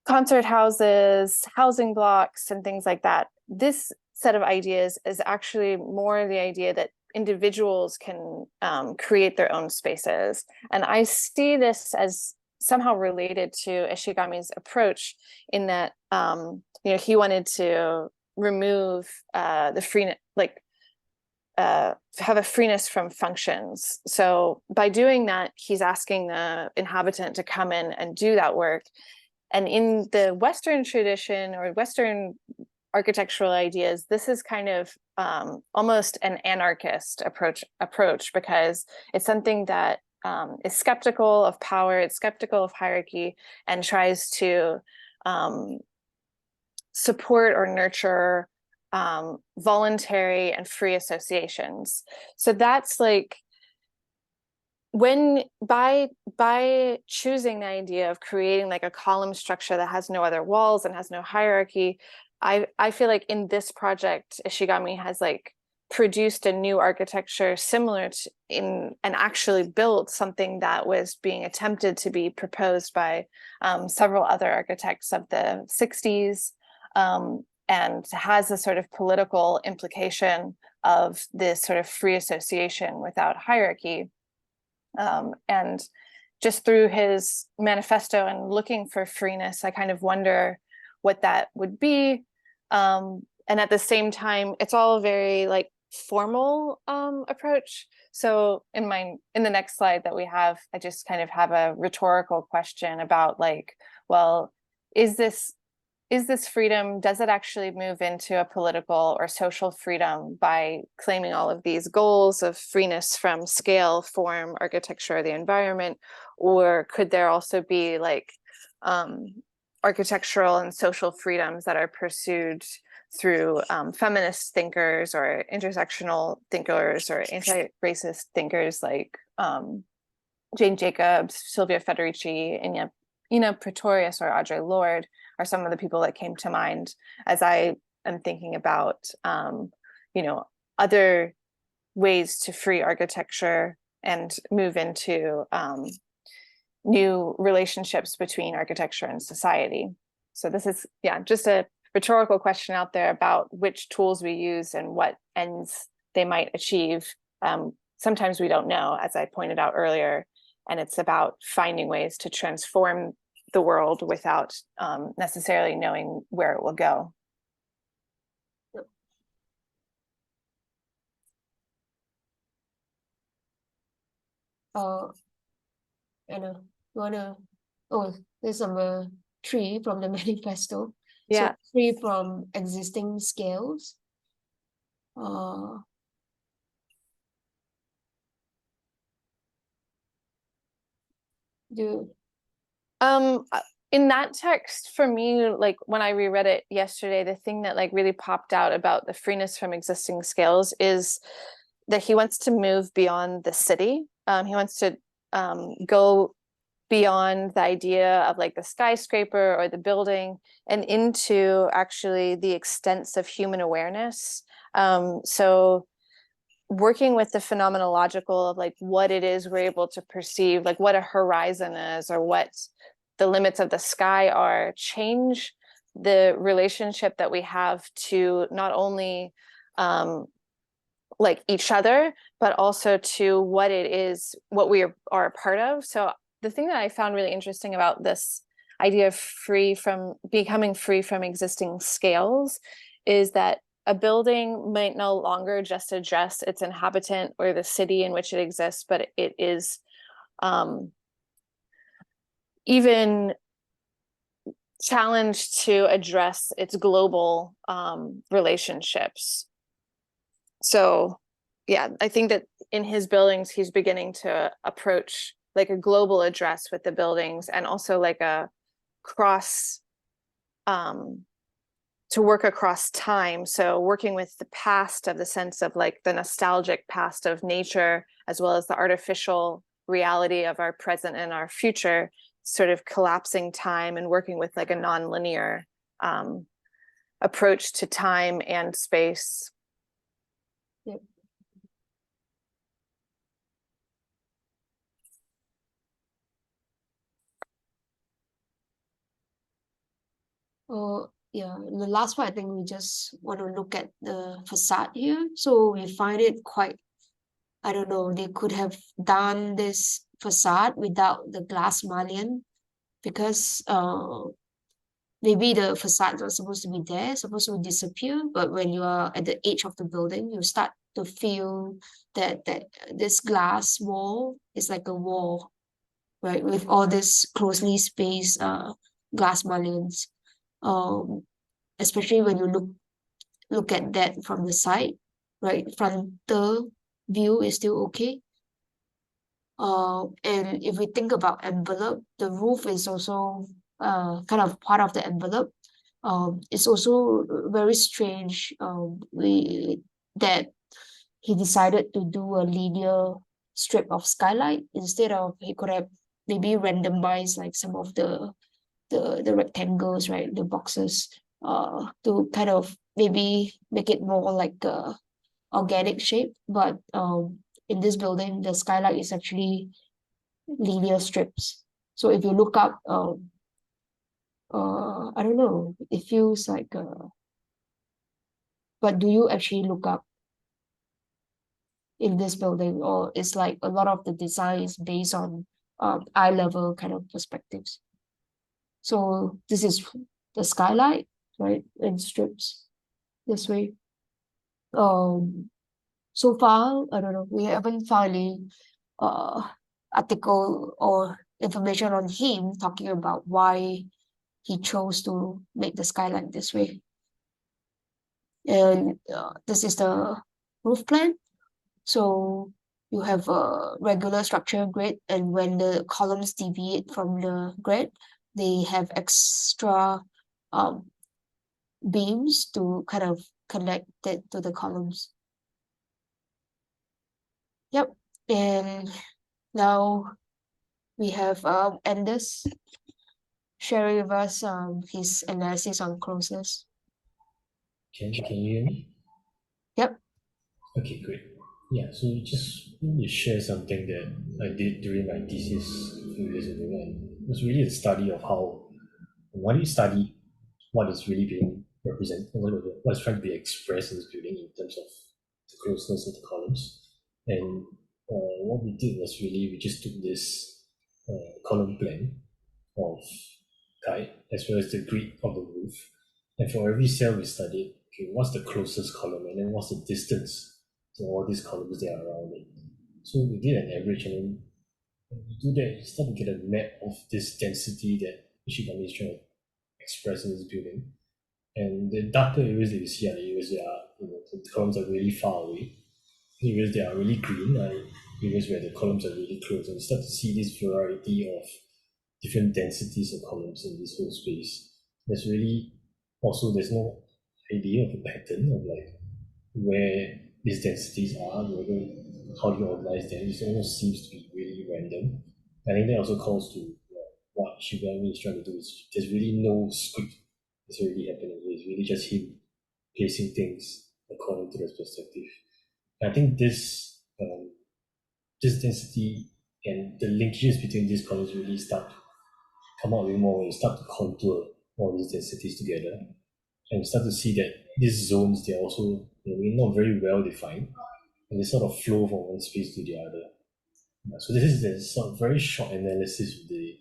[SPEAKER 2] concert houses, housing blocks, and things like that. This set of ideas is actually more the idea that individuals can create their own spaces. And I see this as somehow related to Ishigami's approach in that, he wanted to remove the freeness, have a freeness from functions. So by doing that, he's asking the inhabitant to come in and do that work. And in the Western tradition or Western architectural ideas, this is kind of almost an anarchist approach because it's something that is skeptical of power, it's skeptical of hierarchy, and tries to support or nurture voluntary and free associations. So that's like, when by choosing the idea of creating like a column structure that has no other walls and has no hierarchy, I feel like in this project Ishigami has like produced a new architecture similar to and actually built something that was being attempted to be proposed by several other architects of the 60s, and has a sort of political implication of this sort of free association without hierarchy. And just through his manifesto and looking for freeness, I kind of wonder what that would be. And at the same time, it's all very like formal approach. So in the next slide that we have, I just kind of have a rhetorical question about like, well, is this freedom, does it actually move into a political or social freedom by claiming all of these goals of freeness from scale, form, architecture, or the environment? Or could there also be like architectural and social freedoms that are pursued through feminist thinkers or intersectional thinkers or anti-racist thinkers like Jane Jacobs, Sylvia Federici, Ina Pretorius, or Audre Lorde are some of the people that came to mind as I am thinking about, other ways to free architecture and move into new relationships between architecture and society. So this is, just a rhetorical question out there about which tools we use and what ends they might achieve. Sometimes we don't know, as I pointed out earlier, and it's about finding ways to transform the world without necessarily knowing where it will go.
[SPEAKER 1] There's number 3 from the manifesto.
[SPEAKER 2] Yeah.
[SPEAKER 1] So free from existing scales. In that text, for me, like when I reread it yesterday, the thing that like really popped out about the freeness from existing scales is that he wants to move beyond the city. He wants to go beyond the idea of like the skyscraper or the building and into actually the extents of human awareness. So working with the phenomenological of like what it is we're able to perceive, like what a horizon is or what the limits of the sky are, change the relationship that we have to not only like each other, but also to what it is, what we are a part of. So the thing that I found really interesting about this idea of becoming free from existing scales is that a building might no longer just address its inhabitant or the city in which it exists, but it is
[SPEAKER 2] even challenged to address its global relationships. So yeah, I think that in his buildings, he's beginning to approach like a global address with the buildings, and also like a cross, to work across time. So working with the past, of the sense of like the nostalgic past of nature, as well as the artificial reality of our present and our future, sort of collapsing time and working with like a nonlinear approach to time and space.
[SPEAKER 1] Yep. Yeah, the last one, I think we just want to look at the facade here. So we find it quite, I don't know, they could have done this facade without the glass mullion, because maybe the facade was supposed to be there, supposed to disappear, but when you are at the edge of the building, you start to feel that this glass wall is like a wall, right, with all this closely spaced glass mullions. Especially when you look at that from the side, right? Frontal view is still okay. And if we think about envelope, the roof is also kind of part of the envelope. It's also very strange. That he decided to do a linear strip of skylight instead of, he could have maybe randomized like some of the rectangles, right, the boxes, to kind of maybe make it more like a organic shape. But in this building, the skylight is actually linear strips. So if you look up, I don't know, it feels like but do you actually look up in this building, or it's like a lot of the design is based on eye level kind of perspectives? So this is the skylight, right, in strips this way. So far, I don't know, we haven't found any uh article or information on him talking about why he chose to make the skylight this way. And this is the roof plan. So you have a regular structure grid, and when the columns deviate from the grid, they have extra um beams to kind of connect it to the columns. Yep. And now we have Anders sharing with us his analysis on closeness.
[SPEAKER 3] Can you hear me?
[SPEAKER 1] Yep.
[SPEAKER 3] Okay, great. Yeah, so just want to share something that I did during my thesis a few years ago, and it was really a study of how, why do you study what is really being represented, what is trying to be expressed in this building in terms of the closeness of the columns. And what we did was really, we just took this column plan of KAIT as well as the grid of the roof. And for every cell we studied, okay, what's the closest column, and then what's the distance to all these columns that are around it. So we did an average, and then when you do that, you start to get a map of this density that Ishigami is trying to express in this building. And the darker areas that you see are the areas that are, the columns are really far away. Areas that are really green are areas where the columns are really close. And you start to see this variety of different densities of columns in this whole space. There's really also, there's no idea of a pattern of like where these densities are, whether how do you organize them. It almost seems to be really random. I think that also calls to what Shigami is trying to do. Is there's really no script that's really happening. It's really just him placing things according to his perspective. And I think this density and the linkages between these columns really start to come out with more when you start to contour all these densities together. And you start to see that these zones, they're also not very well defined, and they sort of flow from one space to the other. So this is the sort of very short analysis of the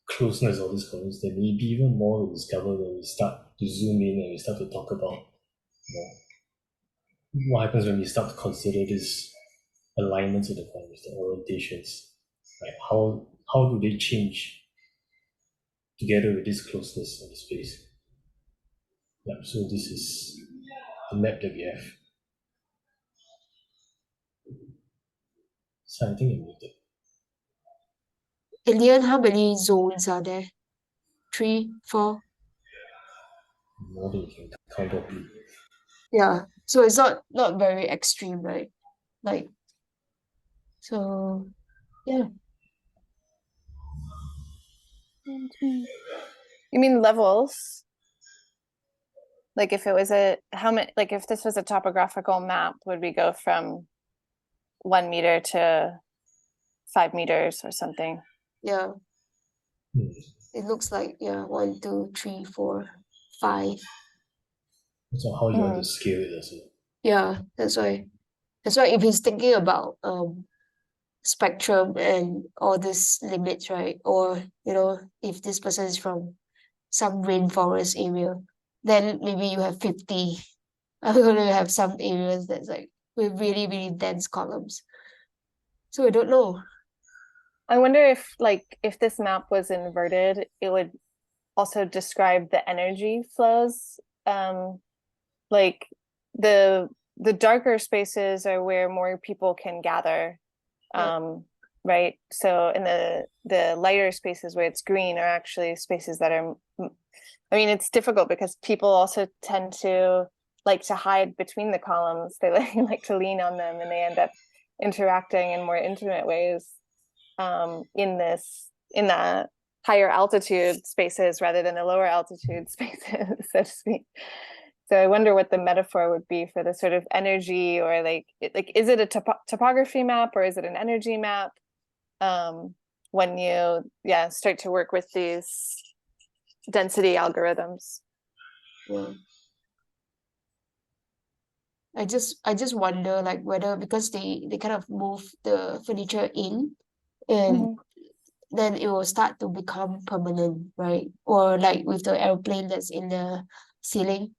[SPEAKER 3] closeness of these columns. There may be even more to discover when we start to zoom in and we start to talk about what happens when we start to consider these alignments of the columns, the orientations, right? How do they change together with this closeness of the space. Yeah, so this is the map that we have. So I think I moved it.
[SPEAKER 1] In the end, how many zones are there? 3, 4?
[SPEAKER 3] More than you can count properly.
[SPEAKER 1] Yeah. So it's not very extreme, right? Like, so yeah.
[SPEAKER 2] You mean levels? Like if it was like if this was a topographical map, would we go from 1 meter to 5 meters or something?
[SPEAKER 1] Yeah.
[SPEAKER 3] Hmm.
[SPEAKER 1] It looks like, yeah, 1, 2, 3, 4, 5.
[SPEAKER 3] So how you want to scale it also.
[SPEAKER 1] Yeah, that's why. That's why if he's thinking about spectrum and all these limits, right? Or, if this person is from some rainforest area, then maybe you have 50. I'm gonna have some areas that's like with really, really dense columns. So I don't know.
[SPEAKER 2] I wonder if this map was inverted, it would also describe the energy flows. Like the darker spaces are where more people can gather.
[SPEAKER 1] Yeah.
[SPEAKER 2] Right? So in the lighter spaces where it's green are actually spaces that are, I mean, it's difficult because people also tend to like to hide between the columns. They like to lean on them and they end up interacting in more intimate ways in the higher altitude spaces rather than the lower altitude spaces, so to speak. So I wonder what the metaphor would be for the sort of energy, or is it a topography map or is it an energy map? When you start to work with these density algorithms.
[SPEAKER 1] Yeah. I just wonder like whether because they kind of move the furniture in and then it will start to become permanent, right? Or like with the airplane that's in the ceiling,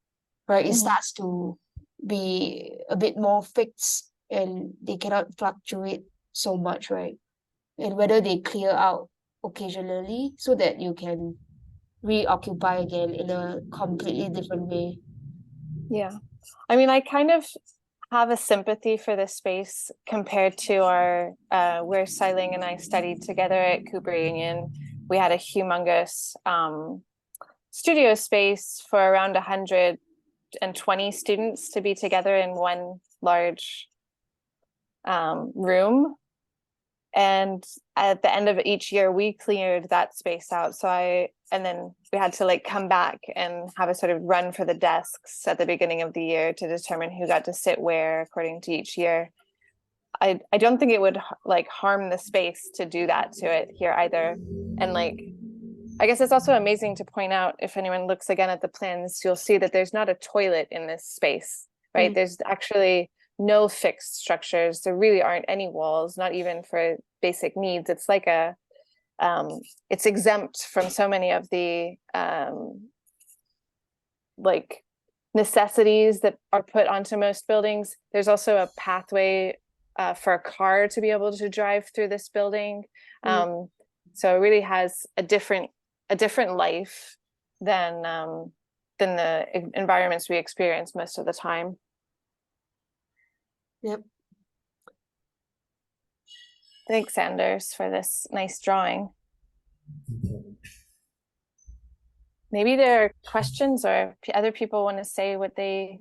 [SPEAKER 1] right? It starts to be a bit more fixed and they cannot fluctuate so much, right? And whether they clear out occasionally so that you can reoccupy again in a completely different way.
[SPEAKER 2] Yeah. I mean, I kind of have a sympathy for this space compared to our where Lyng and I studied together at Cooper Union. We had a humongous studio space for around 120 students to be together in one large room. And at the end of each year, we cleared that space out. And then we had to like come back and have a sort of run for the desks at the beginning of the year to determine who got to sit where according to each year. I don't think it would like harm the space to do that to it here either. And like, I guess it's also amazing to point out, if anyone looks again at the plans, you'll see that there's not a toilet in this space, right? There's actually no fixed structures. There really aren't any walls, not even for basic needs. It's like it's exempt from so many of the like necessities that are put onto most buildings. There's also a pathway for a car to be able to drive through this building. So it really has a different life than the environments we experience most of the time.
[SPEAKER 1] Yep.
[SPEAKER 2] Thanks, Anders, for this nice drawing. Maybe there are questions or other people want to say what they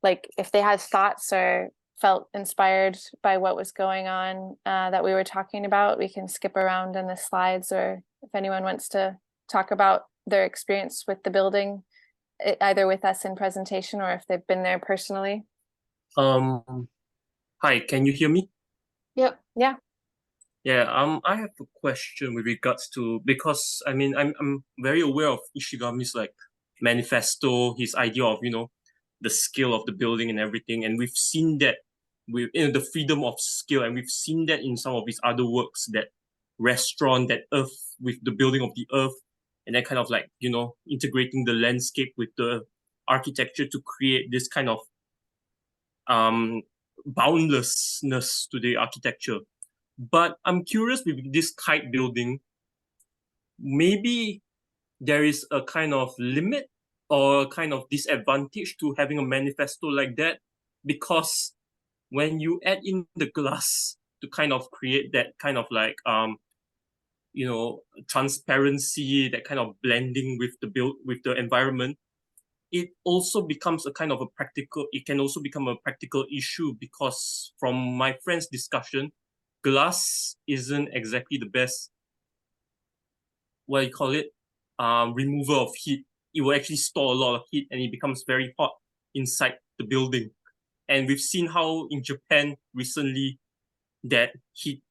[SPEAKER 2] like, if they had thoughts or felt inspired by what was going on that we were talking about. We can skip around in the slides, or if anyone wants to talk about their experience with the building, either with us in presentation or if they've been there personally.
[SPEAKER 4] Hi, can you hear me?
[SPEAKER 1] Yep.
[SPEAKER 2] Yeah.
[SPEAKER 4] Yeah, I have a question with regards to, because I mean I'm very aware of Ishigami's like manifesto, his idea of, the scale of the building and everything, and we've seen that with the freedom of scale, and we've seen that in some of his other works, that restaurant, that earth with the building of the earth, and then kind of like, integrating the landscape with the architecture to create this kind of boundlessness to the architecture. But I'm curious with this KAIT building, maybe there is a kind of limit or a kind of disadvantage to having a manifesto like that, because when you add in the glass to kind of create that kind of like transparency, that kind of blending with the environment, it also becomes a kind of it can also become a practical issue, because from my friend's discussion, glass isn't exactly the best, what you call it, remover of heat. It will actually store a lot of heat and it becomes very hot inside the building. And we've seen how in Japan recently that heat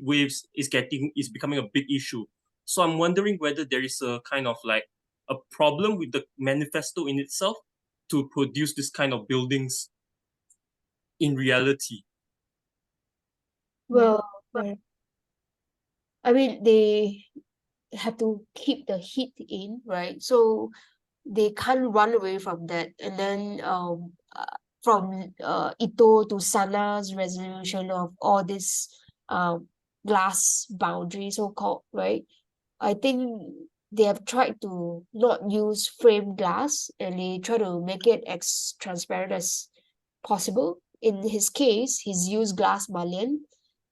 [SPEAKER 4] waves is becoming a big issue. So I'm wondering whether there is a kind of like a problem with the manifesto in itself to produce this kind of buildings in reality.
[SPEAKER 1] Well, I mean, they have to keep the heat in, right? So they can't run away from that. And then from Ito to Sana's resolution of all this glass boundary, so-called, right? I think they have tried to not use framed glass, and they try to make it as transparent as possible. In his case, he's used glass mullion.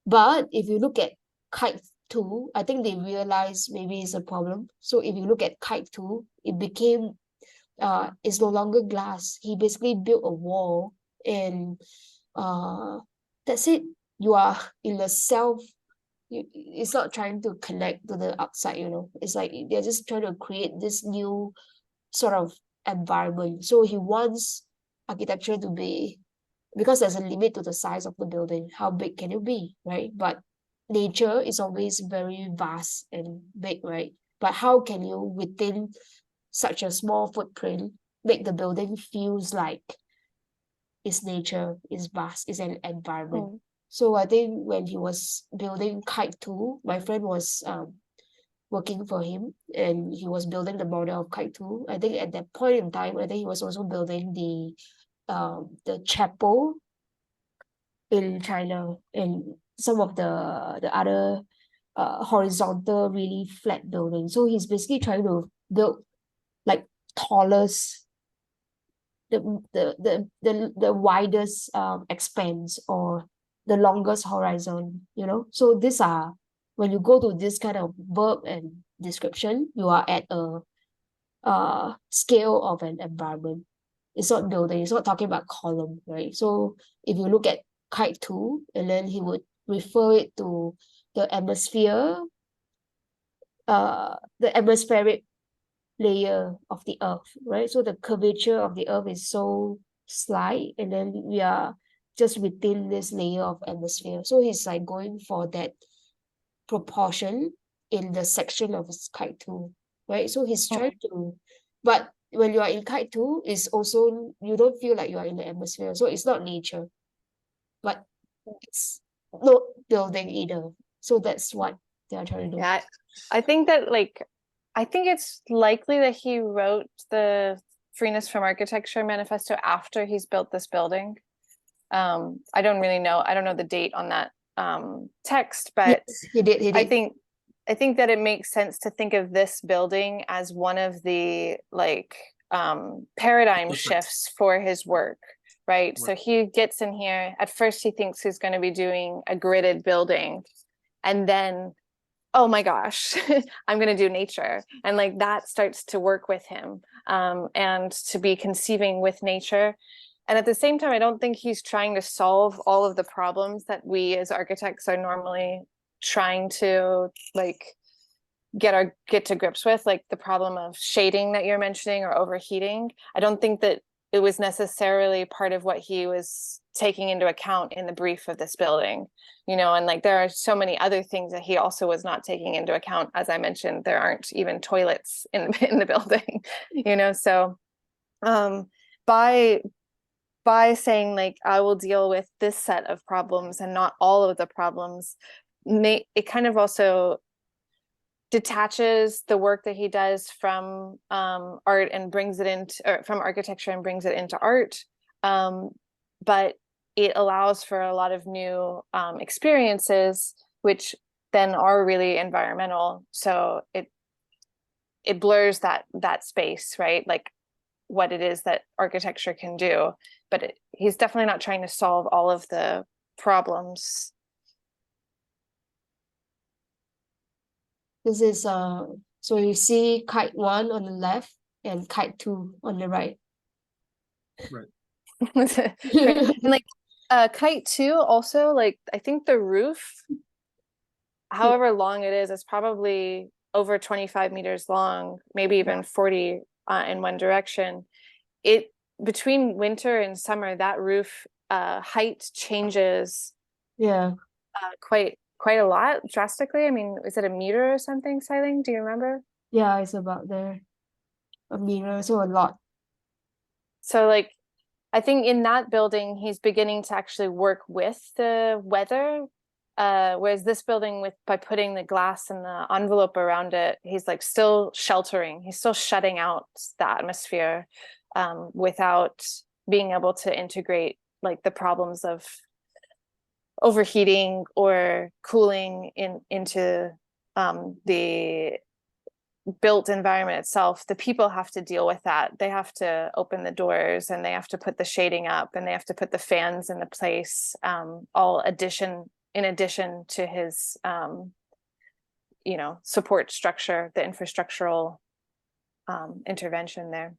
[SPEAKER 1] But if you look at KAIT 2, I think they realized maybe it's a problem. So if you look at KAIT 2, it became it's no longer glass. He basically built a wall, and that's it. You are in the self. It's not trying to connect to the outside, It's like they're just trying to create this new sort of environment. So he wants architecture to be, because there's a limit to the size of the building. How big can it be, right? But nature is always very vast and big, right? But how can you, within such a small footprint, make the building feels like it's nature, it's vast, it's an environment? So I think when he was building KAIT 2, my friend was working for him, and he was building the model of KAIT 2. I think at that point in time, I think he was also building the chapel in China, and some of the other horizontal, really flat buildings. So he's basically trying to build like tallest, the widest expanse, or the longest horizon, So these are, when you go to this kind of verb and description, you are at a scale of an environment. It's not building, it's not talking about column, right? So if you look at KAIT 2, and then he would refer it to the atmosphere, the atmospheric layer of the earth, right? So the curvature of the earth is so slight, and then we are just within this layer of atmosphere. So he's like going for that proportion in the section of his KAIT 2, right? So he's trying to, but when you are in KAIT 2, it's also, you don't feel like you are in the atmosphere. So it's not nature, but it's not building either. So that's what they are trying to do.
[SPEAKER 2] Yeah, I think that I think it's likely that he wrote the Freeness from Architecture manifesto after he's built this building. I don't really know. I don't know the date on that text, but
[SPEAKER 1] yes, he did.
[SPEAKER 2] I think that it makes sense to think of this building as one of the paradigm shifts for his work, right? So he gets in here, at first he thinks he's going to be doing a gridded building, and then, oh my gosh, I'm going to do nature. And that starts to work with him, and to be conceiving with nature. And at the same time, I don't think he's trying to solve all of the problems that we as architects are normally trying to get to grips with, like the problem of shading that you're mentioning, or overheating. I don't think that it was necessarily part of what he was taking into account in the brief of this building, and there are so many other things that he also was not taking into account. As I mentioned, there aren't even toilets in the building, so by saying I will deal with this set of problems and not all of the problems, it kind of also detaches the work that he does from art and brings it into, or from architecture and brings it into art, but it allows for a lot of new experiences, which then are really environmental. So it blurs that space, right? Like what it is that architecture can do, but he's definitely not trying to solve all of the problems.
[SPEAKER 1] This is so you see KAIT 1 on the left and KAIT 2 on the right.
[SPEAKER 4] Right.
[SPEAKER 2] And like KAIT 2 also, like I think the roof, however long it is, it's probably over 25 meters long, maybe even 40 in one direction. It between winter and summer, that roof height changes quite a lot, drastically. I mean, is it a meter or something, Lyng? Do you remember?
[SPEAKER 1] Yeah, it's about there. A meter, so a lot.
[SPEAKER 2] So like, I think in that building, he's beginning to actually work with the weather. Whereas this building, by putting the glass and the envelope around it, he's like still sheltering. He's still shutting out the atmosphere without being able to integrate like the problems of overheating or cooling into the built environment itself. The people have to deal with that. They have to open the doors and they have to put the shading up and they have to put the fans in the place, all in addition to his support structure, the infrastructural intervention there.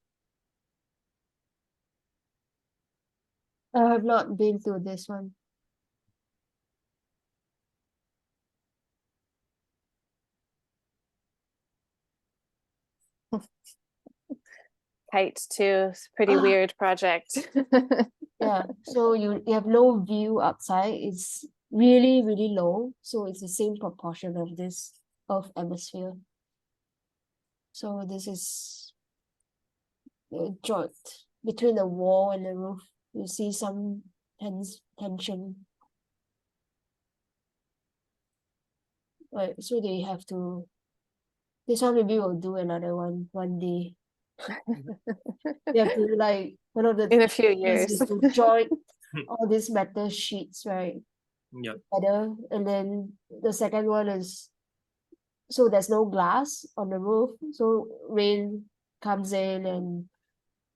[SPEAKER 1] I have not been through this one.
[SPEAKER 2] KAIT 2 is a pretty weird project.
[SPEAKER 1] Yeah, so you have no view outside. It's really, really low. So it's the same proportion of this Earth atmosphere. So this is a joint between the wall and the roof. You see some tension. Right, so they have to. This one maybe we'll do another one day. They have to like one of the
[SPEAKER 2] in a few
[SPEAKER 1] things
[SPEAKER 2] years.
[SPEAKER 1] is to join all these metal sheets, right?
[SPEAKER 4] Yeah.
[SPEAKER 1] Together. And then the second one is so there's no glass on the roof. So rain comes in and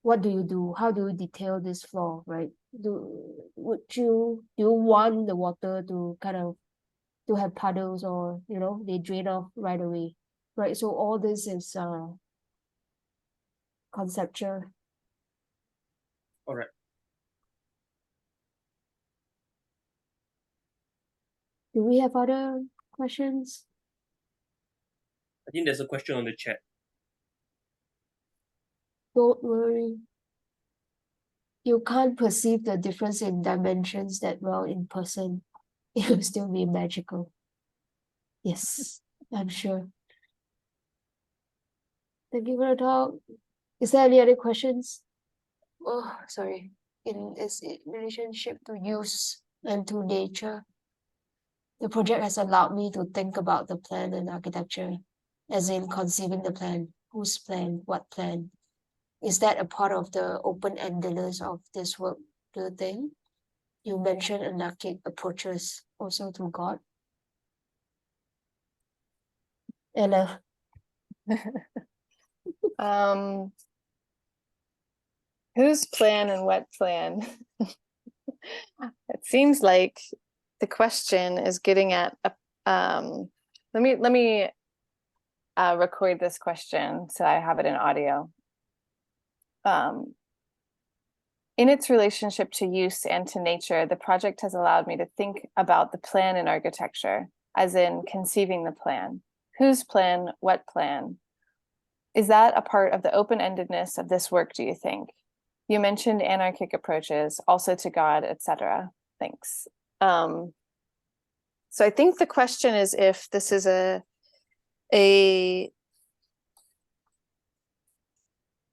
[SPEAKER 1] what do you do? How do you detail this floor, right? Do you want the water to kind of to have puddles or they drain off right away? Right. So all this is conceptual.
[SPEAKER 4] All right.
[SPEAKER 1] Do we have other questions?
[SPEAKER 4] I think there's a question on the chat.
[SPEAKER 1] Don't worry. You can't perceive the difference in dimensions that well in person. It will still be magical. Yes, I'm sure. Thank you for the talk. Is there any other questions? Oh, sorry. In its relationship to use and to nature, the project has allowed me to think about the plan and architecture, as in conceiving the plan, whose plan, what plan. Is that a part of the open-endedness of this work, do you think? You mentioned anarchic approaches also to God. Ella.
[SPEAKER 2] Whose plan and what plan? It seems like the question is getting at let me record this question so I have it in audio. In its relationship to use and to nature, the project has allowed me to think about the plan in architecture, as in conceiving the plan. Whose plan, what plan? Is that a part of the open-endedness of this work, do you think? You mentioned anarchic approaches, also to God, etc. Thanks. So I think the question is if this is a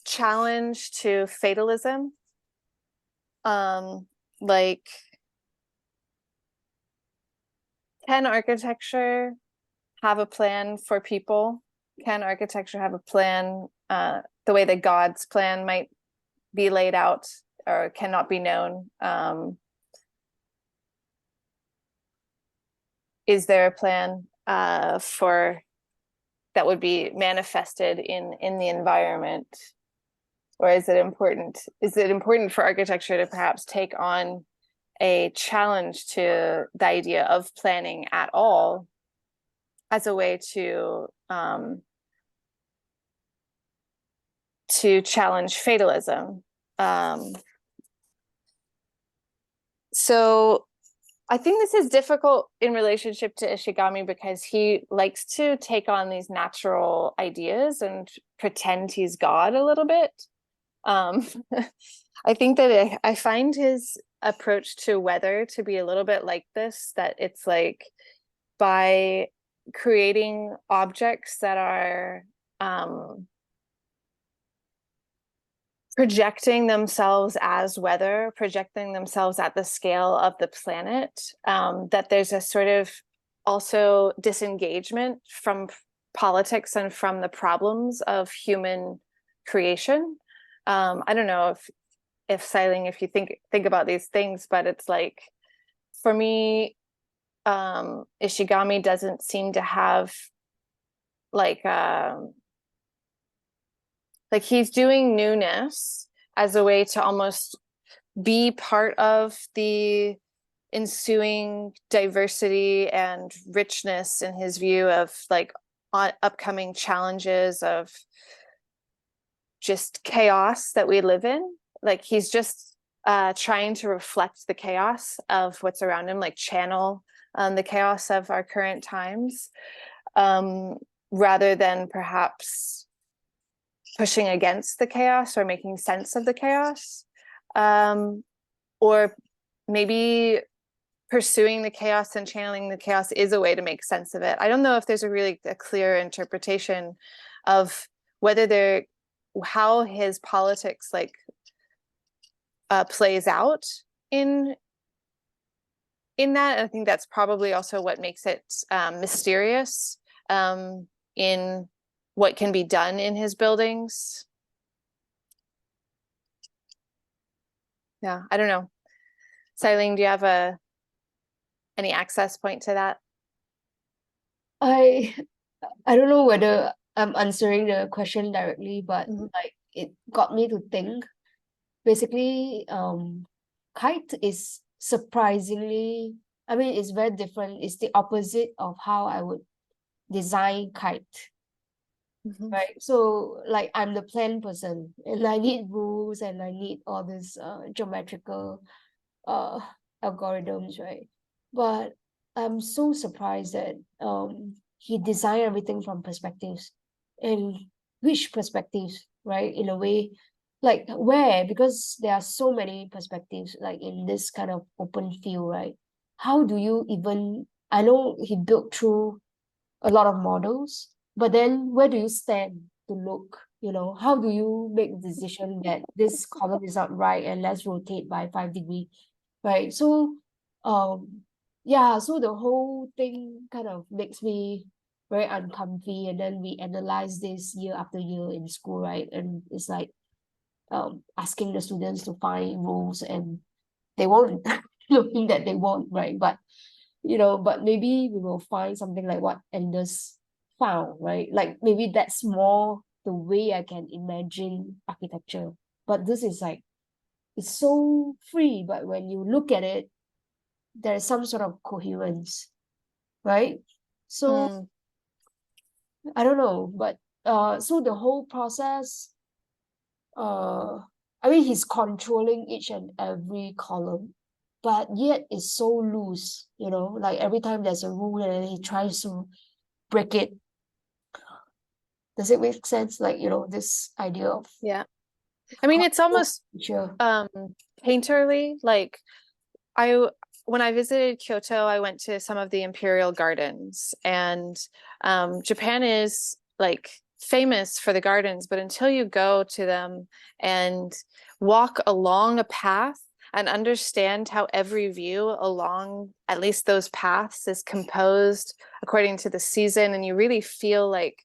[SPEAKER 2] challenge to fatalism, like, can architecture have a plan for people? Can architecture have a plan the way that God's plan might be laid out or cannot be known? Is there a plan? for that would be manifested in the environment? Or is it important for architecture to perhaps take on a challenge to the idea of planning at all as a way to challenge fatalism? So I think this is difficult in relationship to Ishigami because he likes to take on these natural ideas and pretend he's God a little bit. I think that I find his approach to weather to be a little bit like this, that it's like by creating objects that are projecting themselves as weather, projecting themselves at the scale of the planet, that there's a sort of also disengagement from politics and from the problems of human creation. I don't know if Lyng, if you think about these things, but it's like, for me, Ishigami doesn't seem to have like he's doing newness as a way to almost be part of the ensuing diversity and richness in his view of like upcoming challenges of just chaos that we live in. Like he's just trying to reflect the chaos of what's around him, like channel the chaos of our current times, rather than perhaps pushing against the chaos or making sense of the chaos, or maybe pursuing the chaos and channeling the chaos is a way to make sense of it. I don't know if there's a clear interpretation of whether how his politics like plays out in that. I think that's probably also what makes it mysterious in what can be done in his buildings. Yeah, I don't know. Lyng, do you have any access point to that?
[SPEAKER 1] I don't know whether I'm answering the question directly, but like it got me to think. Basically, KAIT is surprisingly, I mean, it's very different. It's the opposite of how I would design KAIT. Right, so like I'm the plan person and I need rules and I need all this geometrical algorithms, right? But I'm so surprised that he designed everything from perspectives. And which perspectives, right? In a way, like where? Because there are so many perspectives like in this kind of open field, right? How do you even, I know he built through a lot of models, but then where do you stand to look? How do you make the decision that this column is not right and let's rotate by 5 degrees, right? So yeah, so the whole thing kind of makes me very uncomfy. And then we analyze this year after year in school, right? And it's like asking the students to find rules and they won't looking that they won't, right? But but maybe we will find something like what Anders found, right? Like maybe that's more the way I can imagine architecture. But this is like, it's so free, but when you look at it, there is some sort of coherence, right? So I don't know, but so the whole process, I mean, he's controlling each and every column, but yet it's so loose, like every time there's a rule and he tries to break it. Does it make sense? Like, this idea of,
[SPEAKER 2] yeah, I mean, it's almost painterly. Like when I visited Kyoto, I went to some of the imperial gardens, and Japan is like famous for the gardens, but until you go to them and walk along a path and understand how every view along at least those paths is composed according to the season, and you really feel like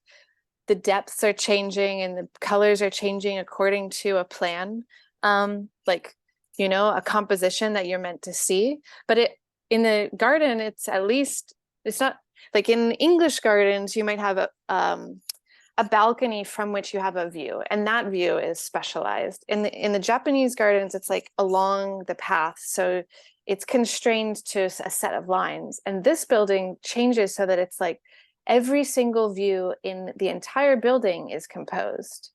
[SPEAKER 2] the depths are changing and the colors are changing according to a plan, like, a composition that you're meant to see. But in the garden, it's at least, it's not, like in English gardens, you might have a balcony from which you have a view, and that view is specialized. In the Japanese gardens, it's like along the path, so it's constrained to a set of lines. And this building changes so that it's like every single view in the entire building is composed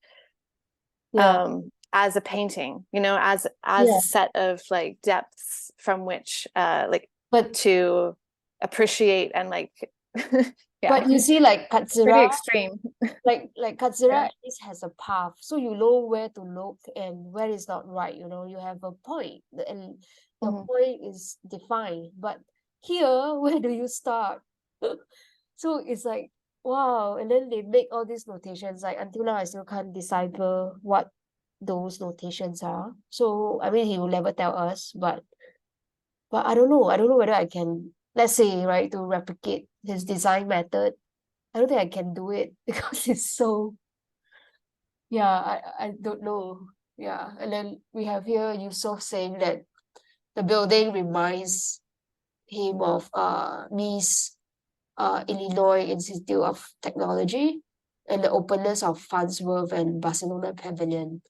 [SPEAKER 2] as a painting, you know, as a set of like depths from which but to appreciate and like
[SPEAKER 1] But you see, like
[SPEAKER 2] pretty
[SPEAKER 1] Katsura,
[SPEAKER 2] extreme.
[SPEAKER 1] like Katsura at least has a path, so you know where to look and where is not right. You know, you have a point, and the point is defined. But here, where do you start? So it's like, wow. And then they make all these notations. Like until now, I still can't decipher what those notations are. So I mean, he will never tell us. But I don't know. I don't know whether I can, let's say, right, to replicate his design method. I don't think I can do it because it's so, I don't know. Yeah. And then we have here Yusuf saying that the building reminds him of Mies Illinois Institute of Technology and the openness of Farnsworth and Barcelona Pavilion.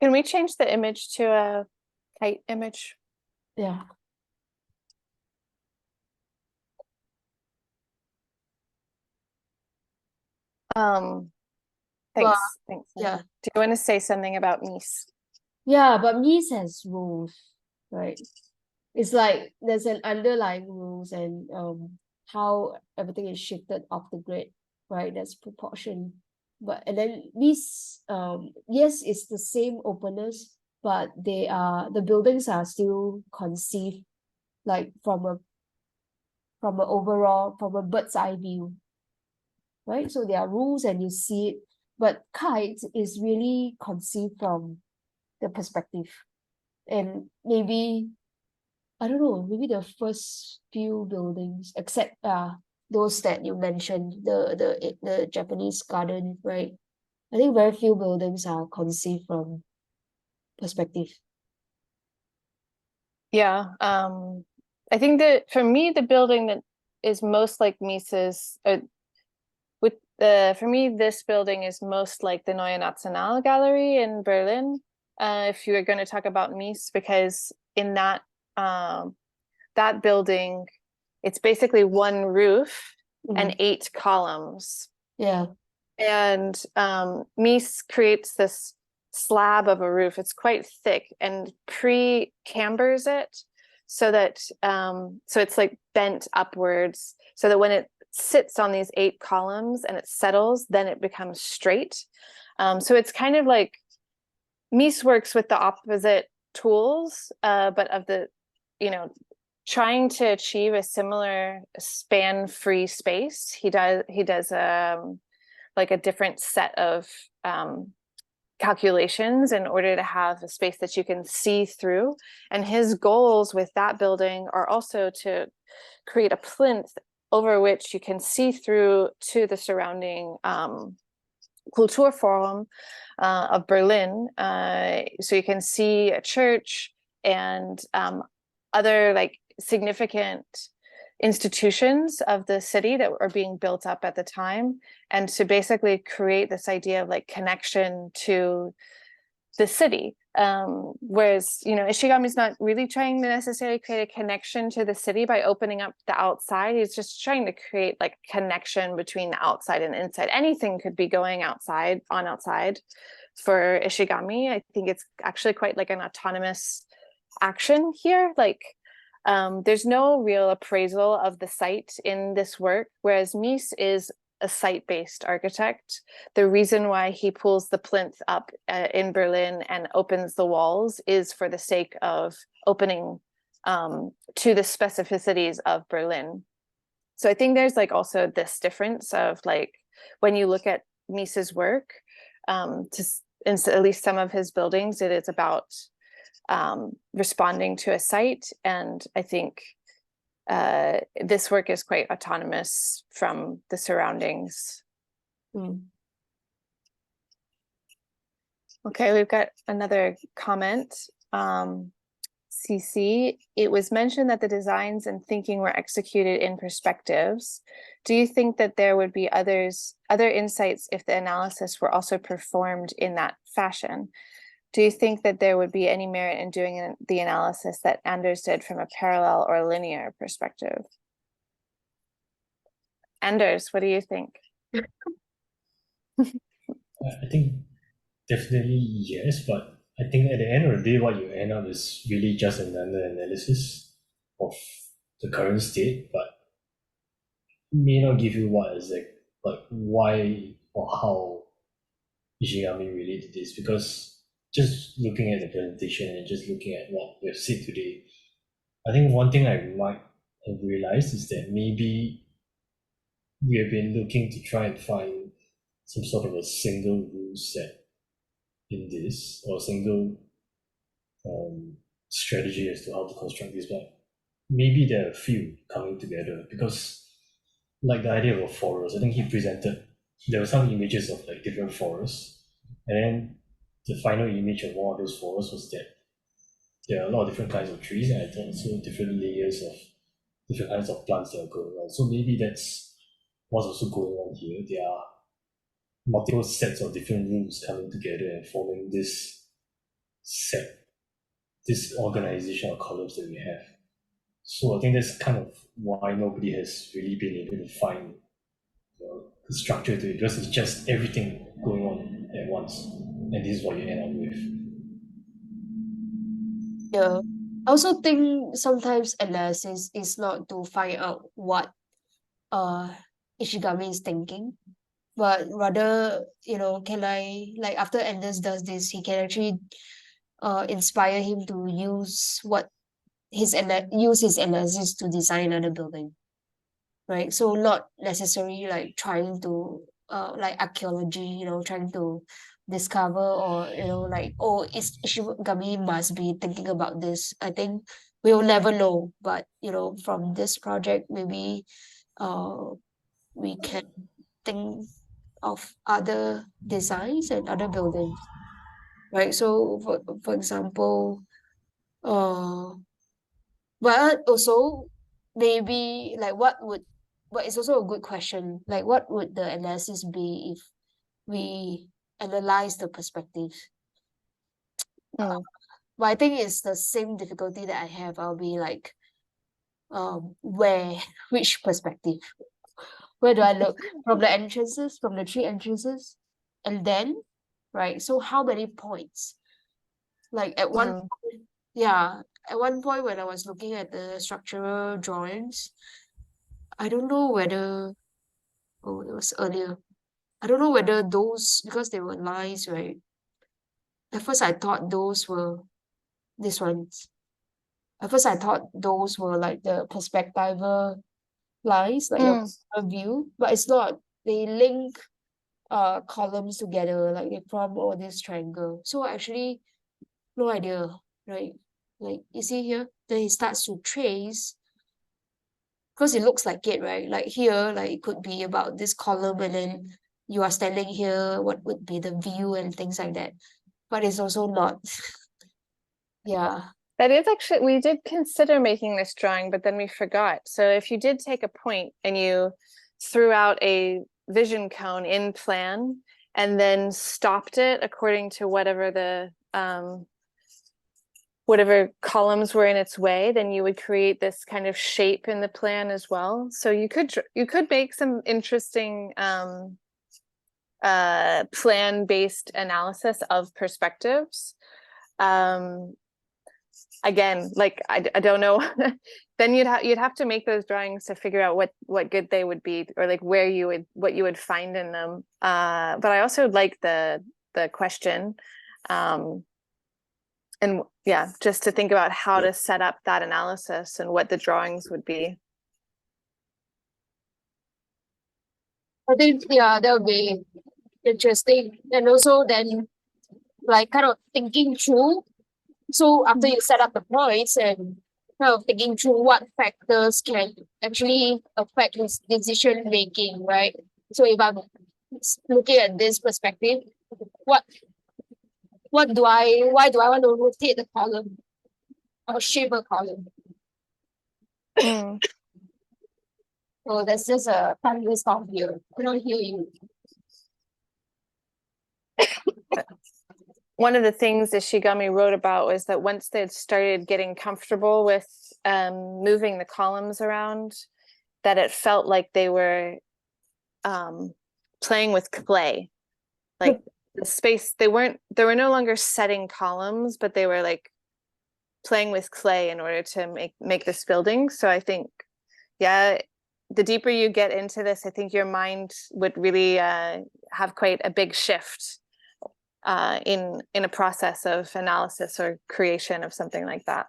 [SPEAKER 2] Can we change the image to a KAIT image?
[SPEAKER 1] Yeah.
[SPEAKER 2] Thanks.
[SPEAKER 1] Yeah.
[SPEAKER 2] Do you want to say something about Mies?
[SPEAKER 1] Yeah, but Mies has rules, right? It's like there's an underlying rules and how everything is shifted off the grid, right? That's proportion. But and then Mies, yes, it's the same openness, but the buildings are still conceived like from a bird's eye view, right? So there are rules and you see it, but KAIT is really conceived from the perspective. And maybe, I don't know, maybe the first few buildings, except those that you mentioned, the Japanese garden, right? I think very few buildings are conceived from perspective.
[SPEAKER 2] Yeah. I think that for me, the building that is most like Mies's, for me, this building is most like the Neue Nationalgalerie in Berlin. If you were going to talk about Mies, because in that that building, it's basically one roof and 8 columns.
[SPEAKER 1] Yeah.
[SPEAKER 2] And Mies creates this slab of a roof. It's quite thick and pre-cambers it so that so it's like bent upwards so that when it sits on these 8 columns and it settles, then it becomes straight. So it's kind of like Mies works with the opposite tools, but of the, you know, trying to achieve a similar span-free space. He does like a different set of calculations in order to have a space that you can see through. And his goals with that building are also to create a plinth over which you can see through to the surrounding Kulturforum of Berlin. So you can see a church and other like significant institutions of the city that are being built up at the time, and to basically create this idea of like connection to the city. Whereas, you know, Ishigami is not really trying to necessarily create a connection to the city by opening up the outside. He's just trying to create like connection between the outside and inside. Anything could be going outside, on outside for Ishigami. I think it's actually quite like an autonomous action here. Like, there's no real appraisal of the site in this work, whereas Mies is a site-based architect. The reason why he pulls the plinth up in Berlin and opens the walls is for the sake of opening to the specificities of Berlin. So I think there's like also this difference of like, when you look at Mies's work, in at least some of his buildings, it is about responding to a site. And I think this work is quite autonomous from the surroundings. Okay, we've got another comment. CC, it was mentioned that the designs and thinking were executed in perspectives. Do you think that there would be other insights if the analysis were also performed in that fashion? Do you think that there would be any merit in doing the analysis that Anders did from a parallel or linear perspective? Anders, what do you think?
[SPEAKER 3] I think definitely yes, but I think at the end of the day, what you end up is really just another analysis of the current state, but may not give you what exact, like why or how Ishigami related this, because just looking at the presentation and just looking at what we have said today, I think one thing I might have realized is that maybe we have been looking to try and find some sort of a single rule set in this, or single strategy as to how to construct this, but maybe there are a few coming together, because like the idea of a forest, I think he presented, there were some images of like different forests, and then the final image of one of those forests was that there are a lot of different kinds of trees, and I think also different layers of different kinds of plants that are going on. So maybe that's what's also going on here. There are multiple sets of different rules coming together and forming this set, this organization of columns that we have. So I think that's kind of why nobody has really been able to find the structure to it, because it's just everything going on at once, and this is what you end up with.
[SPEAKER 1] Yeah. I also think sometimes analysis is not to find out what Ishigami is thinking, but rather, can I, like, after Anders does this, he can actually inspire him to use his analysis to design another building, right? So not necessarily like trying to like archaeology, trying to discover, or like, oh, Ishigami must be thinking about this. I think we'll never know, but from this project, maybe we can think of other designs and other buildings, right? So for example, but also maybe like but it's also a good question, like what would the analysis be if we analyze the perspective?
[SPEAKER 2] Mm.
[SPEAKER 1] But I think it's the same difficulty that I have. I'll be like, which perspective? Where do I look? From the entrances, from the 3 entrances? And then, right, so how many points? Like at one point, yeah, at one point when I was looking at the structural drawings, I don't know whether, oh, it was earlier. I don't know whether those, because they were lines, right? At first I thought those were these ones. At first I thought those were like the perspectival lines, like your view, but it's not. They link columns together, like they form all this triangle. So actually, no idea, right? Like you see here, then he starts to trace, because it looks like it, right? Like here, like it could be about this column, and then you are standing here, what would be the view and things like that. But it's also not. Yeah.
[SPEAKER 2] That is actually, we did consider making this drawing, but then we forgot. So if you did take a point and you threw out a vision cone in plan and then stopped it according to whatever the whatever columns were in its way, then you would create this kind of shape in the plan as well. So you could make some interesting plan-based analysis of perspectives. Again, like I don't know. Then you'd have to make those drawings to figure out what good they would be, or like what you would find in them. But I also like the question, and yeah, just to think about how to set up that analysis and what the drawings would be.
[SPEAKER 1] I think, yeah, that would be interesting. And also then, like, kind of thinking through. So after you set up the points and kind of thinking through what factors can actually affect his decision making, right? So if I'm looking at this perspective, why do I want to rotate the column? or shaper column.
[SPEAKER 2] Mm.
[SPEAKER 1] So that's just a fun list of here. I don't hear you.
[SPEAKER 2] One of the things that Ishigami wrote about was that once they had started getting comfortable with moving the columns around, that it felt like they were playing with clay. Like the space, they were no longer setting columns, but they were like playing with clay in order to make this building. So I think, yeah, the deeper you get into this, I think your mind would really have quite a big shift in a process of analysis or creation of something like that.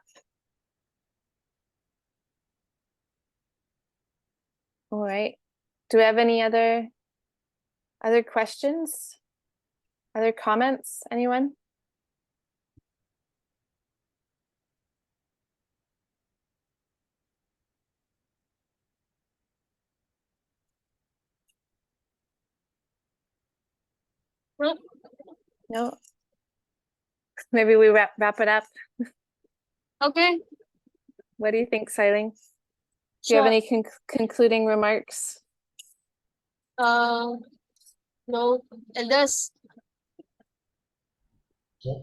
[SPEAKER 2] All right. Do we have any other questions? Other comments? Anyone? No. Maybe we wrap it up.
[SPEAKER 1] Okay.
[SPEAKER 2] What do you think, Lyng? Do you have any concluding remarks?
[SPEAKER 1] No, unless
[SPEAKER 3] Yeah.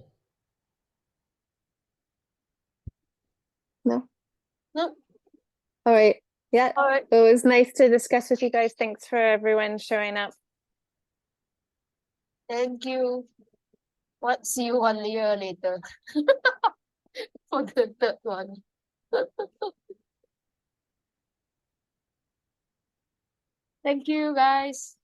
[SPEAKER 2] No.
[SPEAKER 1] no.
[SPEAKER 2] All right. Yeah.
[SPEAKER 1] All right.
[SPEAKER 2] It was nice to discuss with you guys. Thanks for everyone showing up.
[SPEAKER 1] Thank you. What? See you 1 year later for the third one. Thank you, guys.